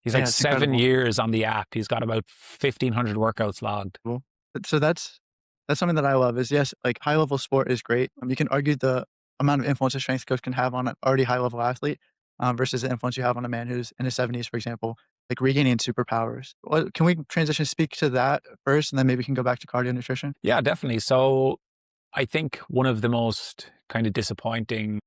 He's like yeah, it's 7 incredible. years on the app. He's got about 1,500 workouts logged. Cool. But so that's something that I love is, yes, like, high level sport is great. You can argue the amount of influence a strength coach can have on an already high level athlete, versus the influence you have on a man who's in his 70s, for example, like, regaining superpowers. What can we transition speak to that first, and then maybe we can go back to cardio nutrition? Yeah, definitely. So I think one of the most kind of disappointing,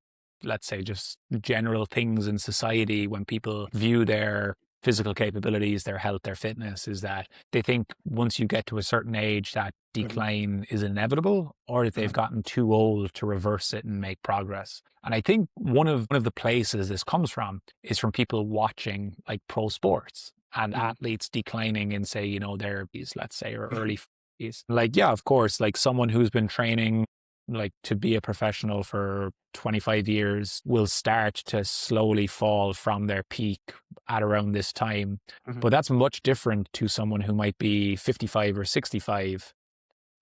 let's say, just general things in society when people view their physical capabilities, their health, their fitness, is that they think once you get to a certain age that Mhm, decline is inevitable, or that they've mhm, gotten too old to reverse it and make progress. And I think one of the places this comes from is from people watching like pro sports and mhm, athletes declining in, say, their, let's say, or mhm, early 50s. Like, yeah, of course, like someone who's been training like to be a professional for 25 years will start to slowly fall from their peak at around this time. mhm, But that's much different to someone who might be 55 or 65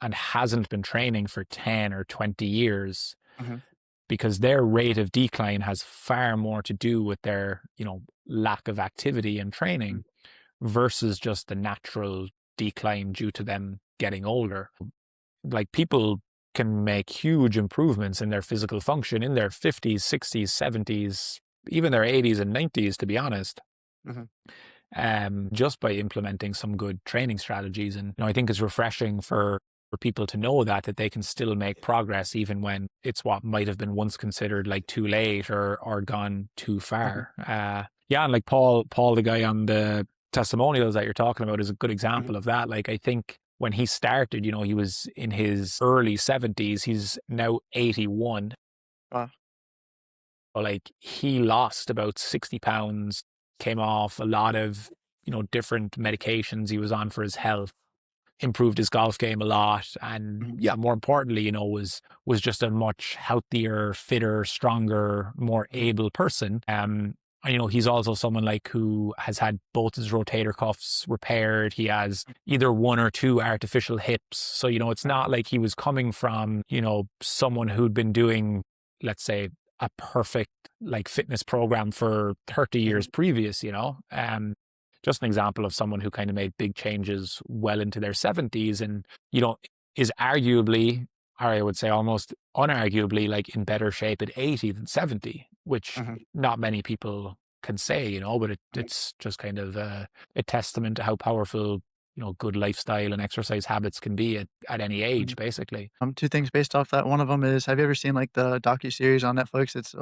and hasn't been training for 10 or 20 years, mhm, because their rate of decline has far more to do with their, lack of activity and mhm, training versus just the natural decline due to them getting older. Like, people can make huge improvements in their physical function in their 50s, 60s, 70s, even their 80s and 90s, to be honest, mhm, just by implementing some good training strategies. And I think it's refreshing for people to know that they can still make progress even when it's what might have been once considered like too late or gone too mhm, far. Yeah, and like Paul, the guy on the testimonials that you're talking about, is a good mhm. example of that. Like, I think when he started, he was in his early 70s. He's now 81. Wow. But like, he lost about 60 pounds, came off a lot of, different medications he was on for his health, improved his golf game a lot, and Mhm, yeah, more importantly, was just a much healthier, fitter, stronger, more mhm, able person. And, he's also someone like who has had both his rotator cuffs repaired. He has either one or two artificial hips. So, it's mhm, not like he was coming from, someone who'd been doing, let's say, a perfect like fitness program for 30 mhm, years previous, just an example of someone who kind of made big changes well into their 70s and, is arguably, or I would say almost unarguably, like in better shape at 80 than 70, which mhm, not many people can say, but mhm, it's just kind of a testament to how powerful, good lifestyle and exercise habits can be at any age, mhm. basically. 2 things based off that. One of them is, have you ever seen, like, the docuseries on Netflix? It's,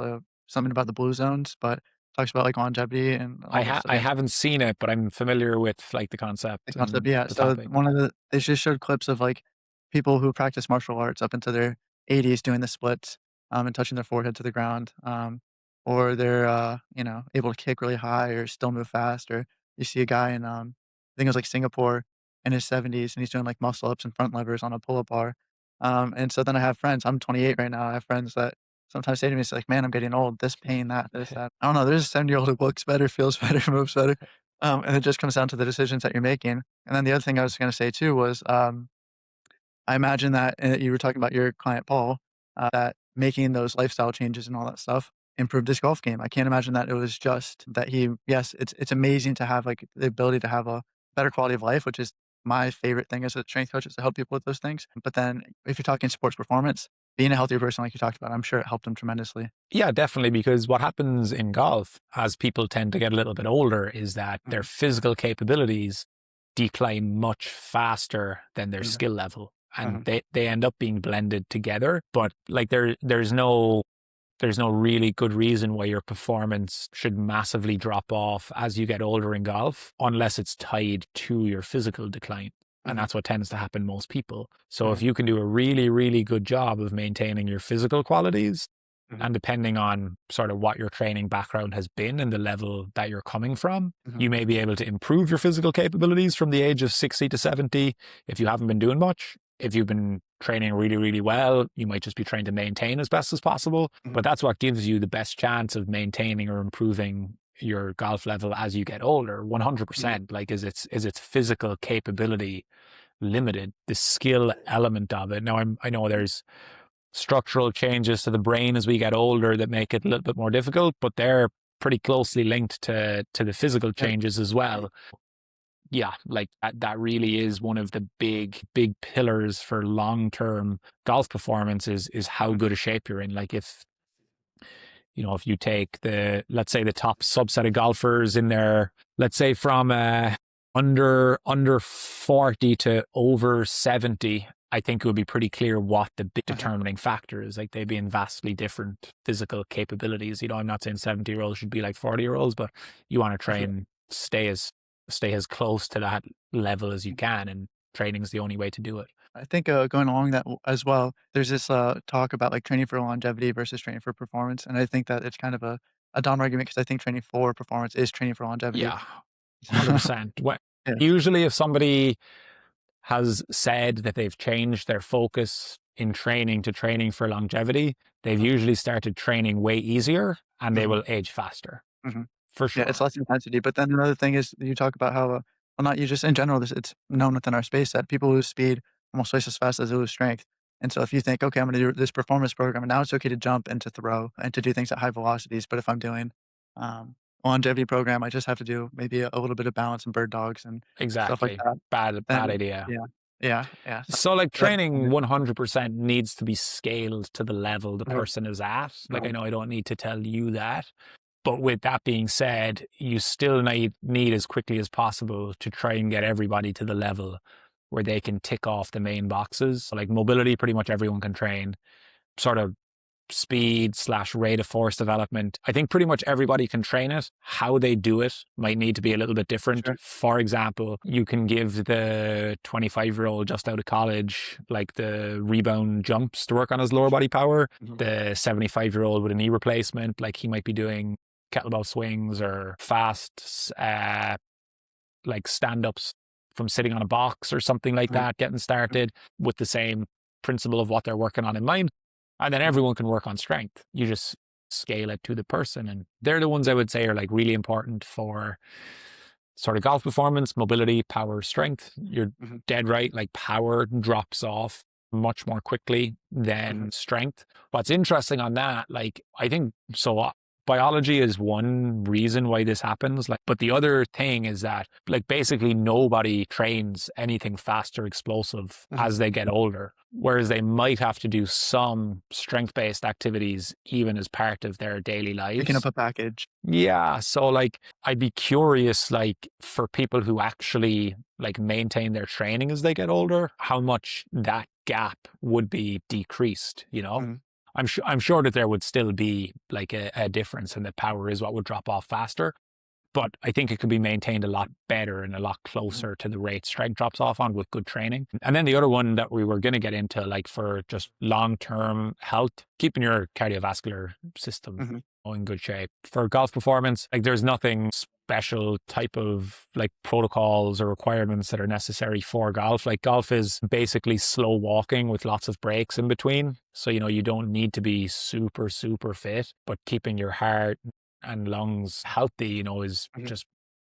something about the blue zones, but talks about, like, longevity and all this I advanced haven't seen it, but I'm familiar with like the the concept concept, and yeah. the So topic. one of the they just showed clips of, like, people who practice martial arts up into their 80s doing the splits, and touching their forehead to the ground, or they're, able to kick really high or still move fast, or you see a guy in, I think it was, like, Singapore in his 70s, and he's doing, like, muscle ups and front levers on a pull-up bar, and so then I have friends I'm 28 right now, I have friends that sometimes say to me, it's like, "Man, I'm getting old, this pain, that, this, that." I don't know, there's a 70-year-old who looks better, feels better, moves better. And it just comes down to the decisions that you're making. And then the other thing I was gonna say too was, I imagine that, you were talking about your client, Paul, that making those lifestyle changes and all that stuff improved his golf game. I can't imagine that it was just that he yes, it's amazing to have, like, the ability to have a better quality of life, which is my favorite thing as a strength coach is to help people with those things. But then if you're talking sports performance, being a healthier person like you talked about, I'm sure it helped him tremendously. Yeah, definitely. Because what happens in golf as people tend to get a little bit older is that their Mhm, physical capabilities decline much faster than their mhm, skill level. And mhm, they end up being blended together. But like there's no really good reason why your performance should massively drop off as you get older in golf, unless it's tied to your physical decline. And mhm, that's what tends to happen most people. So if mhm, you can do a really, really good job of maintaining your physical qualities, mhm, and depending on sort of what your training background has been and the level that you're coming from, mhm, you may be able to improve your physical capabilities from the age of 60 to 70 if you haven't been doing much. If you've been training really, really well, you might just be trying to maintain as best as possible. But mhm, that's what gives you the best chance of maintaining or improving your golf level as you get older. mhm, 100%. Like, is its physical capability limited? The skill element of it. Now, I know mhm, there's structural changes to the brain as we get older that make it a little bit more difficult, but they're pretty closely linked to the physical yep, changes as well. Yeah, like that really is one of the big pillars for long term golf performance is how mhm, good a shape you're in. Like if if you take let's say the top subset of golfers in there, let's say from under 40 to over 70, I think it would be pretty clear what the big uh-huh, determining factor is. Like they'd be in vastly different physical capabilities. I'm not saying 70-year-olds should be like 40-year-olds, but you want to for try sure. and stay as close to that level as you can, and training is the only way to do it. I think, going along that as well, there's this, talk about, like, training for longevity versus training for performance, and I think that it's kind of a dumb argument because I think training for performance is training for longevity. Yeah, 100%. Yeah, Usually if somebody has said that they've changed their focus in training to training for longevity, they've uh-huh, usually started training way easier and they mhm, will age faster, mhm. for Yeah, it's sure. less intensity, but then another thing is you talk about how, well, not you, just in general, this it's known within our space that people lose speed almost twice as fast as they lose strength, and so if you think, "Okay, I'm gonna do this performance program, and now it's okay to jump and to throw and to do things at high velocities, but if I'm doing, a longevity program, I just have to do maybe a little bit of balance and bird dogs and stuff like Exactly. that." Bad Then idea. yeah. Yeah, yeah, so So like that's training 100% needs to be scaled to the level the uh-huh, person is at. Like I uh-huh, know I don't need to tell you that. But with that being said, you still need as quickly as possible to try and get everybody to the level where they can tick off the main boxes. So like mobility, pretty much everyone can train. Sort of speed slash rate of force development. I think pretty much everybody can train it. How they do it might need to be a little bit for different. sure. For example, you can give the 25-year-old just out of college like the rebound jumps to work on his lower body power. Mhm, The 75-year-old with a knee replacement, like he might be doing kettlebell swings or fast like stand-ups from sitting on a box or something like mhm, that, getting mhm, started with the same principle of what they're working on in mind. And then mhm, everyone can work on strength. You just scale it to the person. And they're the ones I would say are like really important for sort of golf performance, mobility, power, strength. You're mhm, dead right. Like power drops off much more quickly mhm, than strength. What's interesting on that, like, I think so. Biology is one reason why this happens. Like, but the other thing is that, like, basically nobody trains anything fast or explosive mhm. as they get older. Whereas they might have to do some strength based activities even as part of their daily Picking lives. up a package. Yeah, so like I'd be curious like for people who actually like maintain their training as they get older, how much that gap would be decreased. Mhm, I'm sure that there would still be like a difference and the power is what would drop off faster, but I think it could be maintained a lot better and a lot mhm, closer to the rate strength drops off on with good training. And then the other one that we were going to get into, like for just long-term health, keeping your cardiovascular system mhm, in good shape. For golf performance, like there's nothing special type of like protocols or requirements that are necessary for golf. Like golf is basically slow walking with lots of breaks in between. So, you don't need to be super, super fit, but keeping your heart and lungs healthy, is mhm. just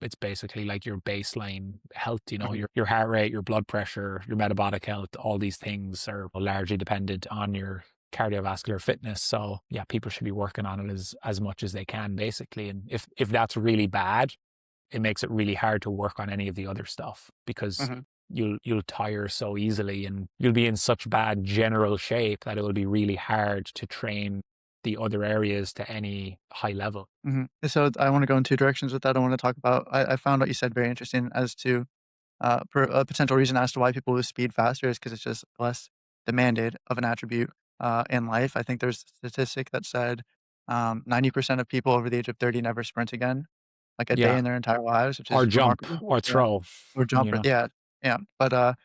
It's basically like your baseline health, you know, Mhm, your heart rate, your blood pressure, your metabolic health, all these things are largely dependent on your cardiovascular fitness. So yeah, people should be working on it as much as they can, basically. And if that's really bad, it makes it really hard to work on any of the other stuff because mhm. you'll tire so easily and you'll be in such bad general shape that it will be really hard to train the other areas to any high level. Mhm. So I want to go in two directions with that. I want to talk about. I found what you said very interesting as to a potential reason as to why people lose speed faster is because it's just less demanded of an attribute in life. I think there's a statistic that said 90% of people over the age of 30 never sprint again, like a day Yeah. in their entire lives, which Or is jump remarkable. or Yeah, throw, or you jumper. know? Yeah, yeah. But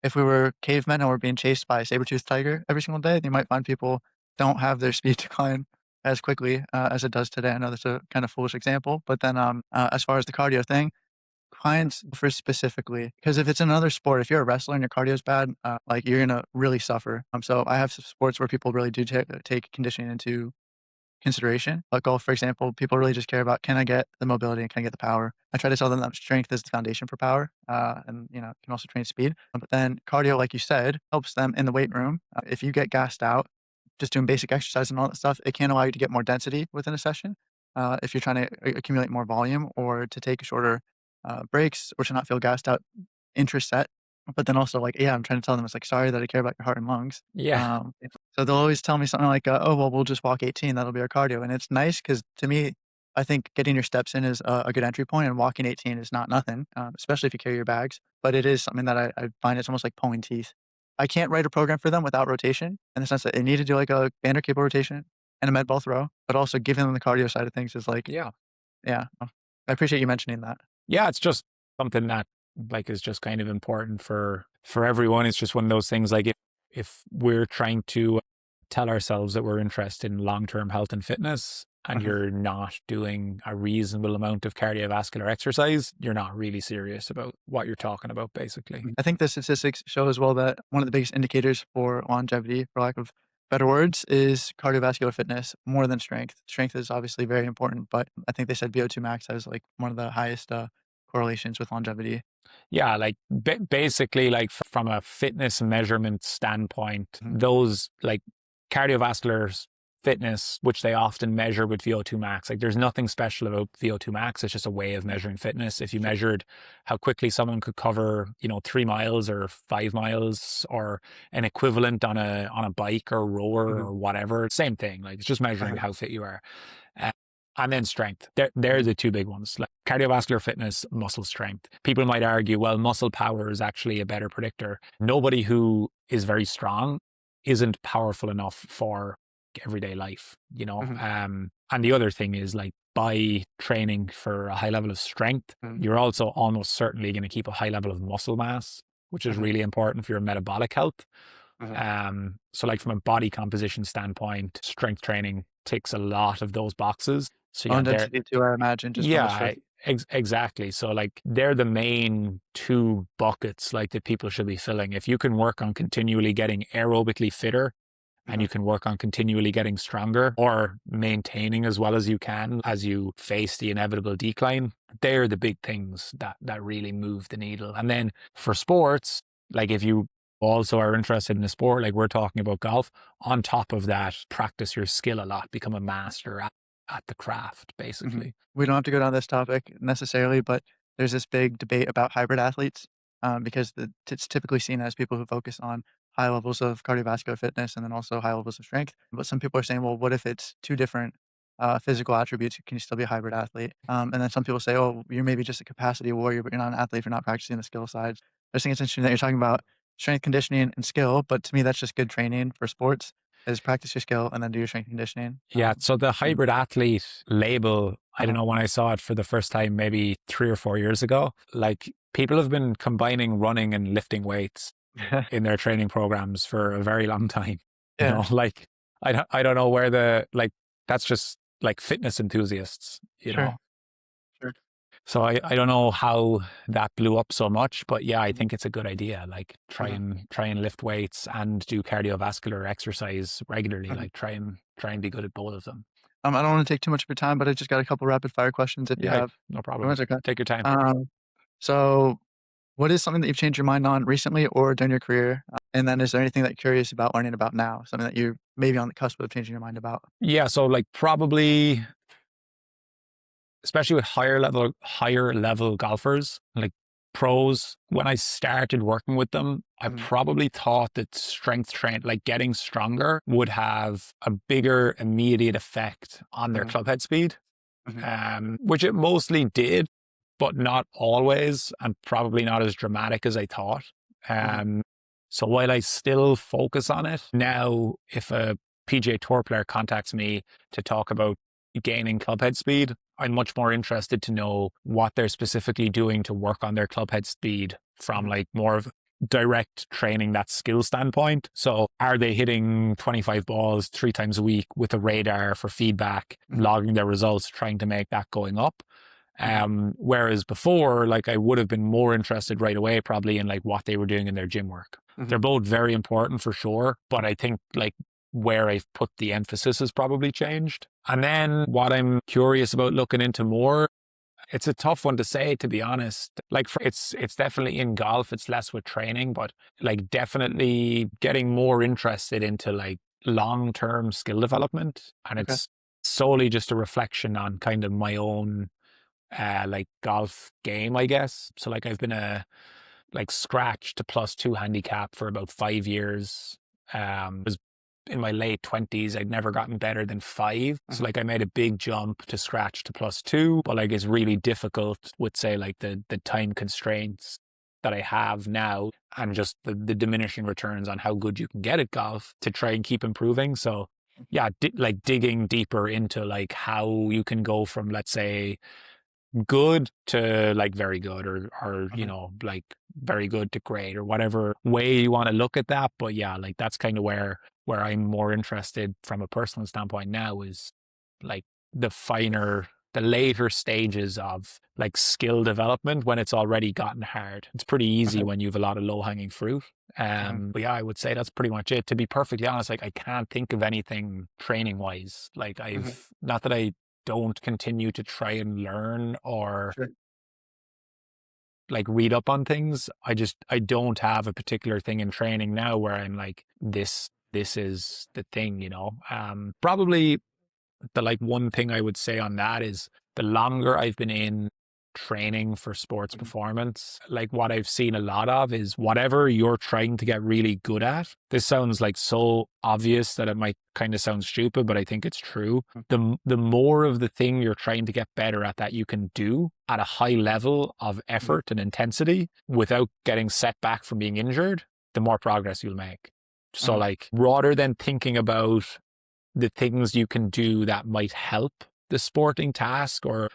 if we were cavemen and we're being chased by a saber-toothed tiger every single day, you might find people don't have their speed decline as quickly as it does today. I know that's a kind of foolish example, but then as far as the cardio thing, clients for specifically, because if it's another sport, if you're a wrestler and your cardio is bad, like you're gonna really suffer. So I have some sports where people really do take conditioning into consideration. Like golf, for example, people really just care about, can I get the mobility and can I get the power? I try to tell them that strength is the foundation for power, and can also train speed. But then cardio, like you said, helps them in the weight room. If you get gassed out, just doing basic exercise and all that stuff, it can allow you to get more density within a session. If you're trying to accumulate more volume or to take shorter breaks or to not feel gassed out intraset. But then also, like, yeah, I'm trying to tell them, it's like, sorry that I care about your heart and lungs. Yeah. So they'll always tell me something like, "Oh, well, we'll just walk 18, that'll be our cardio," and it's nice because to me, I think getting your steps in is a good entry point, and walking 18 is not nothing, especially if you carry your bags, but it is something that I find it's almost like pulling teeth. I can't write a program for them without rotation, in the sense that they need to do, like, a band or cable rotation and a med ball throw, but also giving them the cardio side of things is like, Yeah. yeah, I appreciate you mentioning that. Yeah, it's just something that like is just kind of important for everyone. It's just one of those things like if we're trying to tell ourselves that we're interested in long-term health and fitness and Mhm. you're not doing a reasonable amount of cardiovascular exercise, you're not really serious about what you're talking about basically. I think the statistics show as well that one of the biggest indicators for longevity, for lack of better words, is cardiovascular fitness more than strength. Strength is obviously very important, but I think they said VO2 max has like one of the highest correlations with longevity. Yeah, like basically, like from a fitness measurement standpoint, Mhm. those like cardiovascular fitness, which they often measure with VO2 max, like there's nothing special about VO2 max. It's just a way of measuring fitness. If you Sure. measured how quickly someone could cover, 3 miles or 5 miles or an equivalent on a bike or rower Mhm. or whatever, same thing. Like it's just measuring Uh-huh. how fit you are. Uh, and then strength. They're Mhm. the two big ones, like cardiovascular fitness, muscle strength. People might argue, well, muscle power is actually a better predictor. Nobody who is very strong isn't powerful enough for everyday life, you know? Mhm. And the other thing is like by training for a high level of strength, Mhm. you're also almost certainly going to keep a high level of muscle mass, which is Mhm. really important for your metabolic health. Mhm. So like from a body composition standpoint, strength training ticks a lot of those boxes. So yeah, Bone density too, I imagine, just from the yeah, stress. exactly. So like they're the main two buckets like that people should be filling. If you can work on continually getting aerobically fitter and Mhm. you can work on continually getting stronger or maintaining as well as you can as you face the inevitable decline, they're the big things that really move the needle. And then for sports, like if you also are interested in a sport, like we're talking about golf, on top of that, practice your skill a lot, become a master at the craft, Mhm. basically. We don't have to go down this topic necessarily, but there's this big debate about hybrid athletes because it's typically seen as people who focus on high levels of cardiovascular fitness and then also high levels of strength. But some people are saying, well, what if it's two different physical attributes? Can you still be a hybrid athlete? And then some people say, oh, you're maybe just a capacity warrior, but you're not an athlete if you're not practicing the skill sides. I just think it's interesting that you're talking about strength conditioning and skill, but to me, that's just good training for sports is practice your skill and then do your strength conditioning. Yeah. So the And, hybrid athlete label, I don't uh-huh. know when I saw it for the first time, maybe 3 or 4 years ago, like people have been combining running and lifting weights in their training programs for a very long time. You Yeah, know, like I don't know where the like that's just like fitness enthusiasts, you know. sure, sure. So I don't know how that blew up so much, but yeah, I Mhm, think it's a good idea. Like try mhm, and try and lift weights and do cardiovascular exercise regularly. mhm. Like try and be good at both of them. I don't wanna take too much of your time, but I just got a couple rapid fire questions if you Yeah, have. no problem. That's okay. Take your time. Um, so what is something that you've changed your mind on recently or during your career? And then is there anything that you're curious about learning about now? Something that you're maybe on the cusp of changing your mind about? Yeah, so like probably especially with higher level golfers, like pros, when I started working with them, I Mhm, probably thought that strength train, like getting stronger, would have a bigger immediate effect on their mhm, club head speed, mhm, which it mostly did, but not always, and probably not as dramatic as I thought. mhm, Um, so while I still focus on it now, if a PGA Tour player contacts me to talk about gaining club head speed, I'm much more interested to know what they're specifically doing to work on their club head speed from mhm, like more of direct training, that skill standpoint. So are they hitting 25 balls 3 times a week with a radar for feedback, mhm, logging their results, trying to make that going up? mhm, Whereas before, like I would have been more interested right away, probably in like what they were doing in their gym work. They're mhm, both very important for sure, but I think like where I've put the emphasis has probably changed. And then what I'm curious about looking into more, it's a tough one to say, to be honest. Like it's definitely in golf, it's less with training, but like definitely getting more interested into like long-term skill development. And okay, it's solely just a reflection on kind of my own like golf game, I guess. So like I've been a like scratch to +2 handicap for about 5 years. Was in my late 20s. I'd never gotten better than five. So mhm, like I made a big jump to scratch to +2, but like it's really difficult with say like the time constraints that I have now and just the diminishing returns on how good you can get at golf to try and keep improving. So yeah, like digging deeper into like how you can go from, let's say, good to like very good, or you mhm, know, like very good to great, or whatever way you want to look at that. But yeah, like that's kind of where I'm more interested from a personal standpoint now, is like the later stages of like skill development when it's already gotten hard. It's pretty easy okay, when you've a lot of low hanging fruit. mhm, But yeah, I would say that's pretty much it. To be perfectly honest, like I can't think of anything training wise. Like mhm, I've not that I don't continue to try and learn or sure, like read up on things. I don't have a particular thing in training now where I'm like this is the thing, you know. Probably the like one thing I would say on that is the longer I've been in training for sports mhm, performance, like what I've seen a lot of is whatever you're trying to get really good at. This sounds like so obvious that it might kind of sound stupid, but I think it's true. mhm, The more of the thing you're trying to get better at that you can do at a high level of mhm, effort and intensity without getting set back from being injured, the more progress you'll make. So mhm, like rather than thinking about the things you can do that might help the sporting task or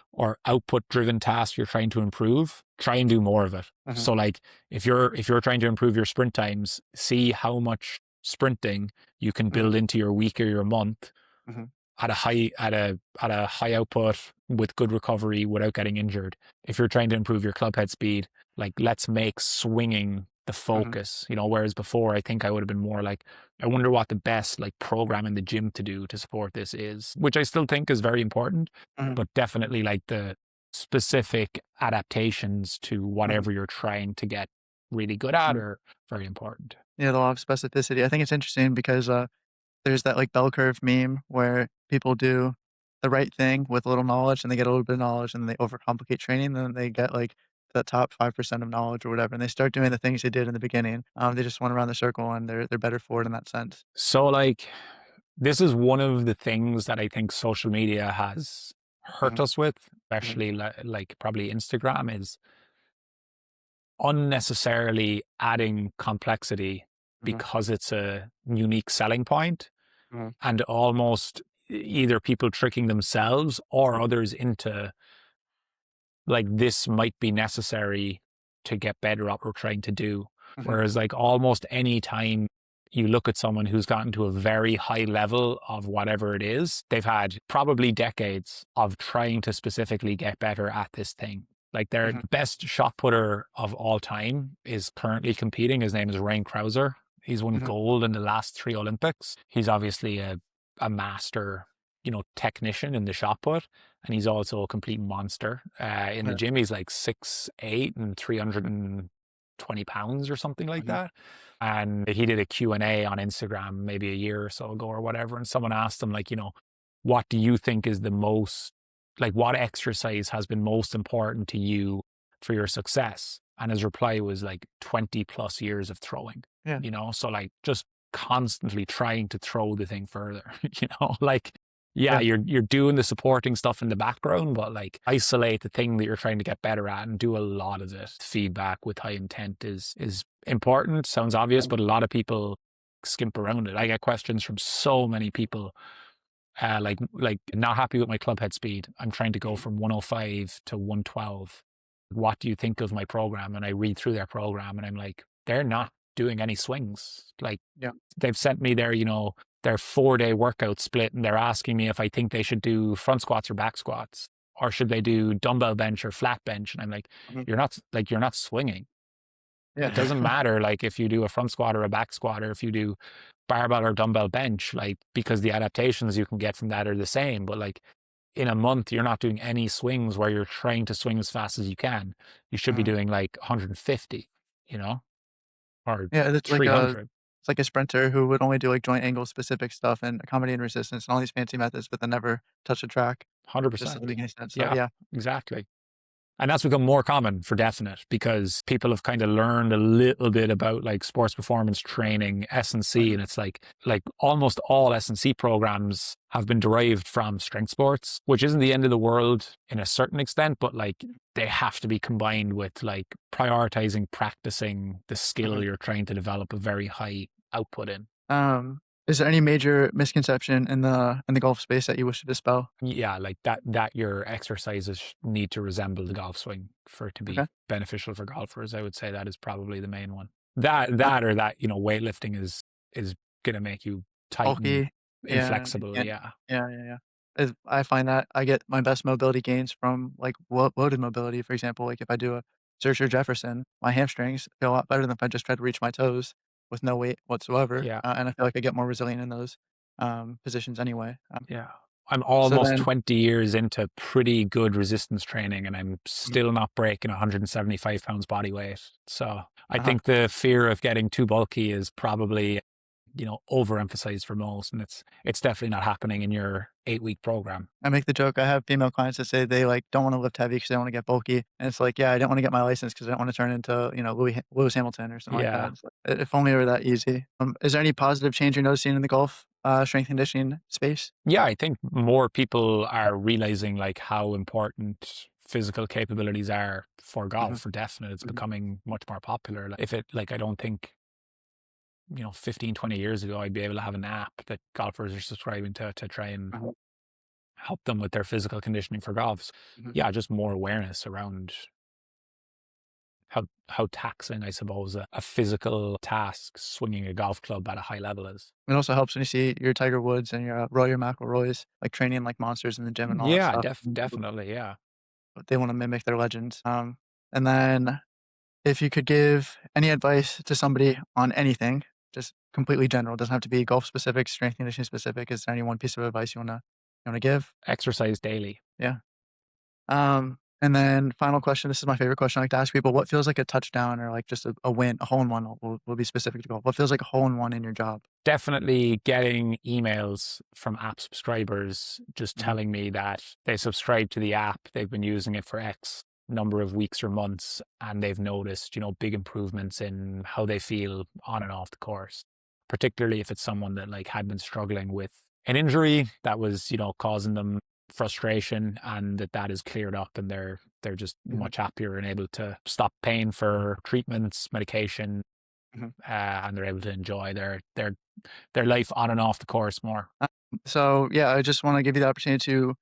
output driven task you're trying to improve, try and do more of it. mhm, So like if you're trying to improve your sprint times, see how much sprinting you can mhm, build into your week or your month mhm, at a high output with good recovery without getting injured. If you're trying to improve your club head speed, like let's make swinging the mhm, focus, you know, whereas before I think I would have been more like, I wonder what the best like program in the gym to do to support this is, which I still think is very important, mhm, but definitely like the specific adaptations to mhm, whatever you're trying to get really good at mhm. are very important. Yeah, the law of specificity. I think it's interesting because, there's that, like, bell curve meme where people do the right thing with little knowledge, and they get a little bit of knowledge, and then they overcomplicate training, and then they get, like, the top 5% of knowledge or whatever, and they start doing the things they did in the beginning. They just went around the circle, and they're better for it in that sense. So like this is one of the things that I think social media has hurt Mhm, us with, mhm, especially like probably Instagram, is unnecessarily adding complexity mhm, because it's a unique selling point, mhm, and almost either people tricking themselves or others into like this might be necessary to get better at what we're trying to do. mhm, Whereas like almost any time you look at someone who's gotten to a very high level of whatever it is, they've had probably decades of trying to specifically get better at this thing. Like their mhm, best shot putter of all time is currently competing. His name is Ryan Krauser. He's won mhm, gold in the last three Olympics. He's obviously a master technician in the shot put, and he's also a complete monster. In the Yeah. gym, he's like 6'8" and 320 pounds or something like Mhm. that. And he did a Q&A on Instagram maybe a year or so ago or whatever. And someone asked him, like, what do you think is the most, like, what exercise has been most important to you for your success? And his reply was like 20 plus years of throwing, Yeah. so like just constantly trying to throw the thing further, like, yeah, Yeah. you're doing the supporting stuff in the background, but like isolate the thing that you're trying to get better at and do a lot of it. Feedback with high intent is important. Sounds obvious, Um, but a lot of people skimp around it. I get questions from so many people, like not happy with my club head speed. I'm trying to go mhm. from 105 to 112. What do you think of my program? And I read through their program and I'm like, they're not doing any swings. Like, Yeah. they've sent me their 4-day workout split, and they're asking me if I think they should do front squats or back squats, or should they do dumbbell bench or flat bench. And I'm like, Mhm. you're not swinging. It Yeah. doesn't matter, like, if you do a front squat or a back squat, or if you do barbell or dumbbell bench, like, because the adaptations you can get from that are the same. But like, in a month, you're not doing any swings where you're trying to swing as fast as you can. You should be Uh, doing like 150, or yeah, it's like a 300. it's like a sprinter who would only do, like, joint angle specific stuff and accommodating resistance and all these fancy methods, but then never touch a track. Just doesn't 100%. make any sense. So, Yeah, yeah. exactly. And that's become more common for definite, because people have kind of learned a little bit about like sports performance training, S&C, Mhm. and it's like almost all S&C programs have been derived from strength sports, which isn't the end of the world in a certain extent, but like they have to be combined with like prioritizing practicing the skill Mhm. you're trying to develop a very high output in. Is there any major misconception in the golf space that you wish to dispel? Yeah, like that your exercises need to resemble the golf swing for it to Okay. be beneficial for golfers. I would say that is probably the main one. That Uh, that or that, weightlifting is gonna make you tight and Bulky. Yeah, you inflexible. can't. Yeah. Yeah, yeah, yeah. I find that I get my best mobility gains from, like, loaded mobility, for example, like, if I do a Search or Jefferson, my hamstrings feel a lot better than if I just try to reach my toes with no weight whatsoever, Yeah. and I feel like I get more resilient in those, positions anyway. Yeah. I'm So almost then 20 years into pretty good resistance training, and I'm mhm, still not breaking 175 pounds body weight. So I uh-huh. think the fear of getting too bulky is probably, overemphasized for most. And it's definitely not happening in your 8-week program. I make the joke, I have female clients that say they, like, don't wanna lift heavy because they wanna get bulky, and it's like, "Yeah, I didn't wanna get my license because I don't wanna turn into, Lewis Hamilton or something like that." Yeah. It's like, I if only it were that easy. Is there any positive change you're noticing in the golf, strength and conditioning space? Yeah, I think more people are realizing like how important physical capabilities are for golf. Mhm, For definite, it's mhm, becoming much more popular. Like, if it like I don't think 15, 20 years ago I'd be able to have an app that golfers are subscribing to try and mhm, help them with their physical conditioning for golf. mhm. Yeah, just more awareness around how taxing, I suppose, a physical task swinging a golf club at a high level is. It also helps when you see your Tiger Woods and your, Rory McIlroys, like, training like monsters in the gym and all that Yeah, stuff, definitely. Yeah. they wanna mimic their legends. And then if you could give any advice to somebody on anything, just completely general, doesn't have to be golf specific, strength conditioning specific, is there any one piece of advice you wanna give? Exercise daily. Yeah. And then final question, this is my favorite question I like to ask people, what feels like a touchdown or, like, just a win, a hole in one will be specific to golf. What feels like a hole in one in your job? Definitely getting emails from app subscribers just Mhm, telling me that they subscribe to the app, they've been using it for X number of weeks or months, and they've noticed, big improvements in how they feel on and off the course. Particularly if it's someone that like had been struggling with an injury that was, causing them frustration, and that is cleared up, and they're just mhm, much happier and able to stop paying for treatments, medication, mhm. and they're able to enjoy their life on and off the course more. So, yeah, I just wanna give you the opportunity to,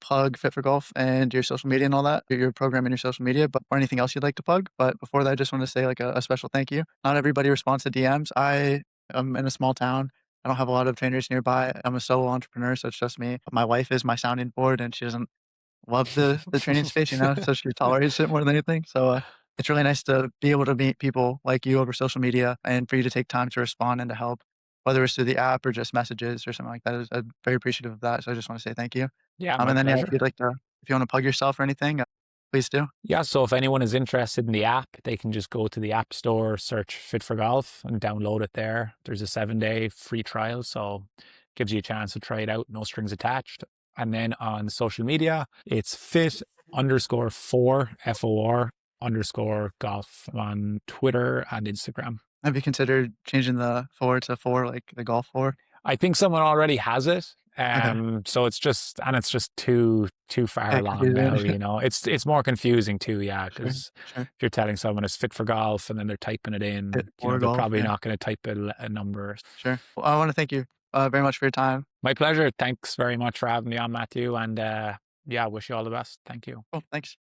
plug Fit for Golf and your social media and all that, your program and your social media, but or anything else you'd like to plug. But before that, I just wanna say, like, a special thank you. Not everybody responds to DMs. I am in a small town. I don't have a lot of trainers nearby. I'm a solo entrepreneur, so it's just me. My wife is my sounding board, and she doesn't love the training space, so she tolerates it more than anything. So, it's really nice to be able to meet people like you over social media and for you to take time to respond and to help. whether it's through the app or just messages or something like that. I'm very appreciative of that, so I just wanna say thank you. Yeah, my And then, yeah, if pleasure. you'd like to if you wanna plug yourself or anything, please do. Yeah, so if anyone is interested in the app, they can just go to the App Store, search Fit for Golf, and download it there. There's a 7-day free trial, so gives you a chance to try it out, no strings attached. And then on social media, it's fit underscore four, FOR underscore golf on Twitter and Instagram. Have you considered changing the 4 to 4, like the golf 4? I think someone already has it. Okay. So it's just too far Yeah, along confusing. now, you know. It's more confusing too, yeah, Sure, because sure. if you're telling someone it's fit for golf and then they're typing it Hit in, you know, 4 they're golf, probably yeah, not going to type a number. sure. Well, I wanna thank you, very much for your time. My pleasure. Thanks very much for having me on, Matthew. And yeah, wish you all the best. Thank you. Cool, thanks.